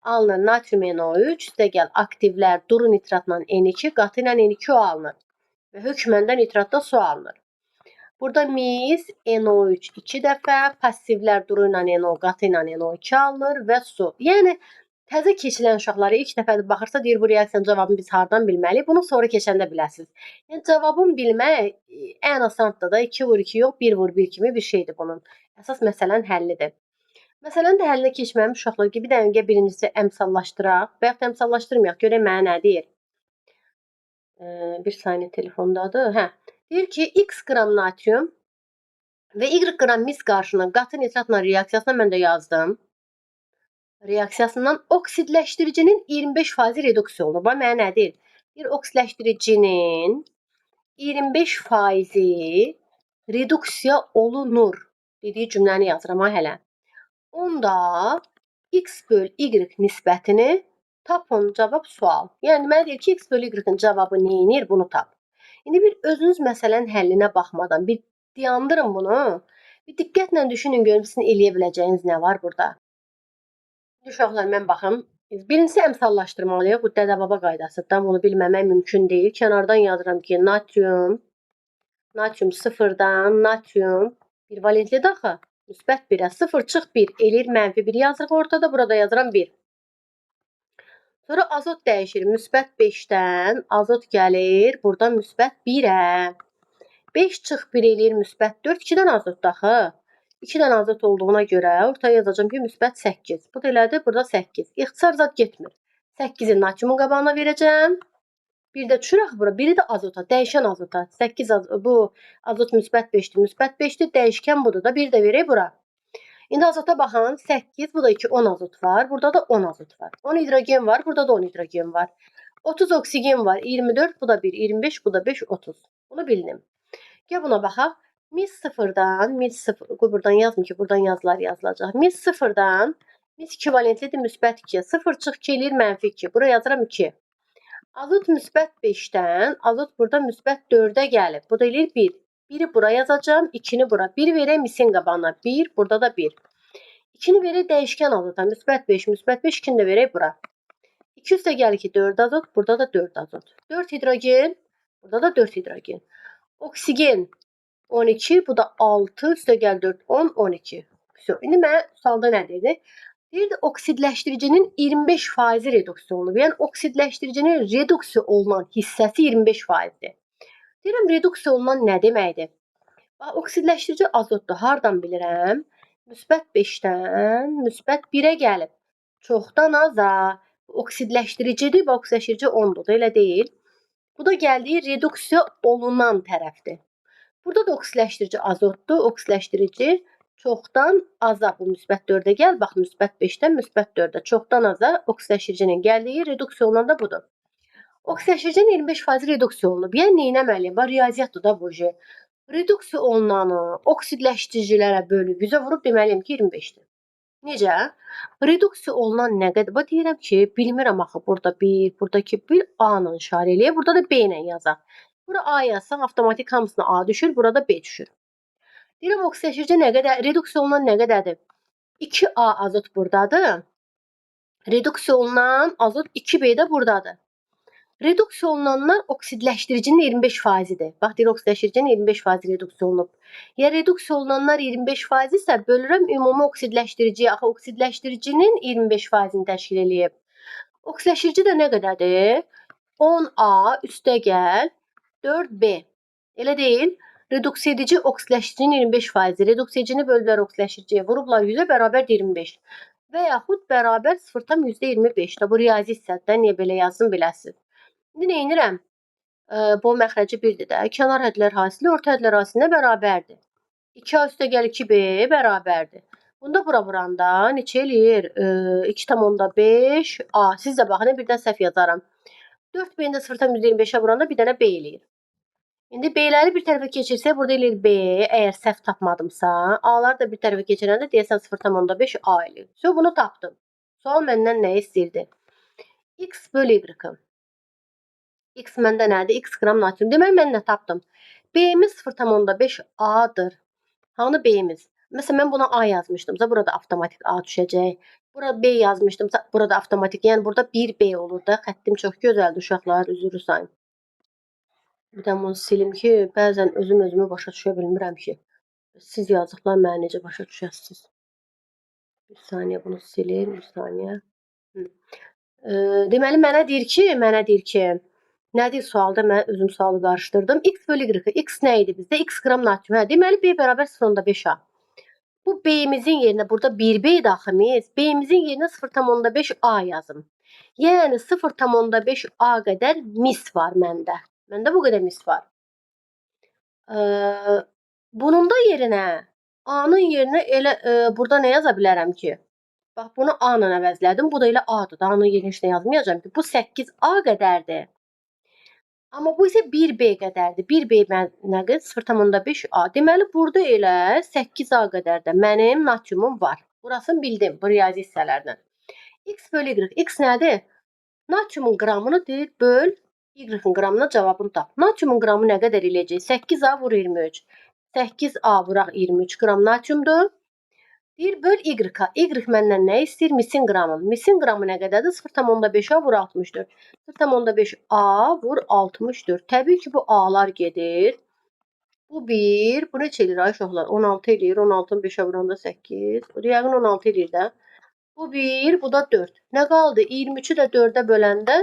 Alınır natrium NO3, üstə gəl aktivlər duru nitratla N2, qatı ilə N2O alınır. Və hökmən də nitratda su alınır. Burada mis NO3 2 dəfə, passivlər duru ilə NO, qatı ilə NO2 alınır və su. Yəni təzə keçilən uşaqlara ilk dəfə baxırsa deyir bu reaksiyanın cavabını biz hardan bilməliyik? Bunu sonra keçəndə biləsiniz. Yəni cavabını bilmək ən asandır da 2 vur 2 yox 1 vur 1 kimi bir şeydir bunun. Əsas məsələnin həllidir. Məsələnin də həllinə keçməmiş uşaqlar ki, bir dəqiqə birincisi əmsallaşdıraq və yaxud əmsallaşdırmayaq. Görək mənə nə deyir. Bir saniyə telefondadır. Hə. Deyir ki, x qram natrium və y qram mis qarışığının qatı nitratla reaksiyasına mən də yazdım. Reaksiyasından oksidləşdiricinin 25% reduksiya olunur. Bax mənə nə deyir? Bir oksidləşdiricinin 25% reduksiya olunur dediyi cümləni yazıram ha hələ. Onda x böl y nisbətini tapın, cavab sual. Yəni mənə deyir ki, x böl y-in cavabı neyinir? Bunu tap. İndi bir özünüz məsələnin həllinə baxmadan bir dayandırın bunu. Bir diqqətlə düşünün görün sizin eləyə biləcəyiniz nə var burada. Uşaqlar mən baxım. Birincisi əmsallaşdırmalıyıq. Bu dədə-baba qaydasıdır. Bunu bilməmək mümkün deyil. Kənardan yazıram ki, natrium 0-dan natrium bir valentlidir axı. Müsbət 1-ə 0 çıx 1 eləyir -1 yazırıq ortada. Burada yazıram 1. Sonra azot dəyişir. Müsbət 5-dən azot gəlir. Buradan müsbət 1-ə. 5 çıx 1 eləyir müsbət 4. 2-dən azotdur axı. 2-dən azot olduğuna görə ortaya yazacağım ki, müsbət 8. Bu da elədir, burada 8. İxtisar zad getmir. 8-i natriumun qabağına verəcəm. Bir də düşürək bura. Biri də azota, dəyişən azota. 8 bu azot müsbət 5-dir. Müsbət 5-dir, dəyişkən budur da. Bir də verək bura. İndi azota baxın. 8, bu da 2, 10 azot var. Burada da 10 azot var. 10 hidrogen var, burada da 10 hidrogen var. 30 oksigen var. 24, bu da 1, 25, bu da 5, 30. Bunu bildim. Gəl buna baxaq. Mis 0-dan, buradan yazmır ki, buradan yazılacaq. Mis 0-dan, mis 2 valentlidir, müsbət 2. 0 çıx 2 eləyir, -2. Buraya yazıram 2. Azot müsbət 5-dən, azot burada müsbət 4-ə gəlib. Bu da eləyir 1. 1-i bura yazacağım, 2-ni bura. 1 verək misin qabağına. 1, burada da 1. 2-ni verək dəyişkən azota. Müsbət 5, müsbət 5, 2-ni də verək bura. 2 üstə gəlir ki, 4 azot, burada da 4 azot. 4 hidrogen, burada da 4 hidrogen. Oksigen 12, bu da 6, üstə gəl 4, 10, 12. İndi mənə sualda nə dedi? Deyirdi, oksidləşdiricinin 25% reduksiya olunub. Yəni, oksidləşdiricinin reduksiya olunan hissəsi 25%dir. Deyirəm, reduksiya olunan nə deməkdir? Oksidləşdirici azotdur. Hardan bilirəm? Müsbət 5-dən müsbət 1-ə gəlib. Çoxdan aza. Oksidləşdiricidir, oksidləşdirici 10-dur, elə deyil. Bu da gəldiyi reduksiya olunan tərəfdir. Burada da oksidləşdirici azotdur, oksidləşdirici çoxdan aza. Bu müsbət 4-ə gəl, bax müsbət 5-dən müsbət 4-ə. Çoxdan aza oksidləşdiricinin gəldiyi reduksiya olunan da budur. Oksidləşdiricinin 25% reduksiya olunub. Yəni neynəməliyəm? Riyaziyyatdır da bu. Reduksiya olunanı oksidləşdiricilərə bölüb 100-ə vurub deməliyəm ki, 25-dir. Necə? Reduksiya olunan nə qədər? Bax deyirəm ki, bilmirəm axı burada 1, buradakı 1 A-nı işarə eləyək, burada da B ilə yazaq. Bura A yazsaq avtomatik hamısına A düşür, burada B düşür. Deyirəm oksidləşdirici nə qədər, reduksiya olunan nə qədərdir? 2A azot buradadır. Reduksiya olunan azot 2B də buradadır. Reduksiya olunanlar oksidləşdiricinin 25%-dir. Bax, deyir, oksidləşdiricinin 25% reduksiya olunub. Ya reduksiya olunanlar 25% isə bölürəm ümumi oksidləşdiriciyə. Axı, oksidləşdiricinin 25%-ni təşkil eləyib. Oksidləşdirici də nə qədərdir? 10A üstəgəl 4B. Elə deyil? Reduksiya edici oksidləşdiricinin 25%. Reduksiya edicini bölürlər oksidləşdiriciyə. Vurublar 100-ə bərabər 25. Və yaxud bərabər 0,25. Da bu riyazi hissədən niyə belə yazdım biləsiniz. İndi nə edirəm? Bu məxrəci 1-dir də. Kənar hədlər hasili orta hədlər hasilinə bərabərdir. 2A üstəgəl 2B bərabərdir. Bunda bura vuranda neçə eləyir? 2,5A. Siz də baxın, birdən səhv yazaram. 4B-ni də 0,25-ə vuranda bir dənə B eləyir. İndi B-ləri bir tərəfə keçirsək, burada eləyir B, əgər səhv tapmadımsa. A-ları da bir tərəfə keçirəndə deyəsən 0,5A eləyir. Bunu tapdım. Sual məndən nə istəyirdi? X bölü Y. X məndə nədir? X qram natrium. Deməli, mən nə tapdım? B-imiz 0,5A-dır. Hanı B-imiz? Məsələn, mən buna A yazmışdımsa, burada avtomatik A düşəcək. Burada B yazmışdımsa, burada avtomatik. Yəni, burada 1B olur da. Xəttim çox gözəldir, uşaqlar, üzrü sayın. Bir də bunu silim ki, bəzən özümü başa düşə bilmirəm ki, siz yazdıqlar mənə necə başa düşəsiniz. Bir saniyə bunu silim, bir saniyə. Deməli, mənə deyir ki, nədir sualda? Mən özüm sualı qarışdırdım. X bölü Y. X nə idi bizdə? X qram natrium. Hə, deməli, B bərabər 0,5A. Bu B-imizin yerinə, burada 1B idi axımız. B-imizin yerinə 0,5A yazım. Yəni, 0,5A qədər mis var məndə. Məndə bu qədər mis var. Bunun da yerinə, A-nın yerinə elə burada nə yaza bilərəm ki? Bax, bunu A ilə əvəzlədim. Bu da elə A-dır da. A-nın yerinə heç nə yazmayacağım ki. Bu 8A qədərdir. Amma bu isə 1B qədərdir. 1B nə qədər? 0,5A. Deməli, burada elə 8A qədər də mənim natriumum var. Burasını bildim, bu riyazi hissələrdən. X bölü Y. X nədir? Natriumun qramını deyir, böl Y-in qramına cavabını tap. Natriumun qramı nə qədər eləyəcək? 8A vur 23. 8A vuraq 23 qram natriumdur. Deyir, böl Y-a. Y məndən nə istəyir? Misin qramı. Misin qramı nə qədərdir? 0,5A vur 64. 0,5A vur 64. Təbii ki, bu A-lar gedir. Bu 1. Bu neçə eləyir ay uşaqlar? 16 eləyir. 16-nı 5-ə vuranda 8. Yəqin 16 eləyir də. Bu 1. Bu da 4. Nə qaldı? 23-ü də 4-ə böləndə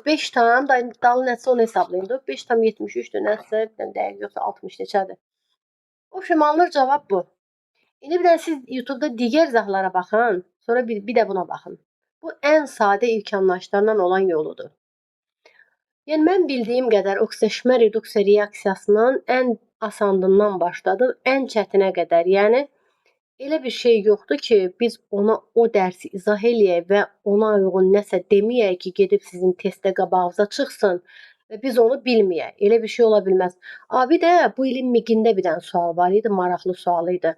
5 tam. Dalı nəsə onu hesablayın. 5 tam 73-dür. Nəsə dəqiq yoxsa 60 neçədir? O alınır cavab bu. İndi bir də siz YouTube-da digər izahlara baxın, sonra bir də buna baxın. Bu ən sadə ilk anlayışlarla olan yoludur. Yəni, mən bildiyim qədər oksidləşmə reduksiya reaksiyasının ən asanından başladım, ən çətinə qədər. Yəni, elə bir şey yoxdur ki, biz ona o dərsi izah eləyək və ona uyğun nəsə deməyək ki, gedib sizin testdə qabağınıza çıxsın və biz onu bilməyək. Elə bir şey ola bilməz. Bir də bu ilin MİQ-ində bir dənə sual var idi, maraqlı sual idi.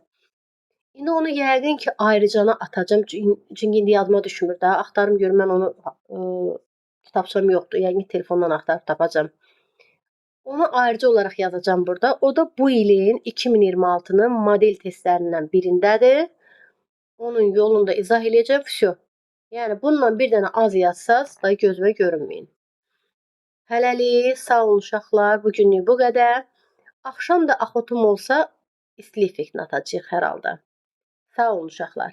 İndi onu yəqin ki, ayrıcana atacam. Çünki indi yadıma düşmür də. Axtarım görüm, mən onu kitabçam yoxdur. Yəqin ki, telefondan axtarıb tapacam. Onu ayrıca olaraq yazacam burada. O da bu ilin 2026-nın model testlərindən birindədir. Onun yolunu da izah eləyəcəm. Vsyo. Yəni, bununla bir dənə az yazsaz da gözümə görünməyin. Hələlik, sağ olun uşaqlar. Bugünlük bu qədər. Axşam da axotum olsa, istilik effektini atacağıq hər halda. Sağ olun uşaqlar.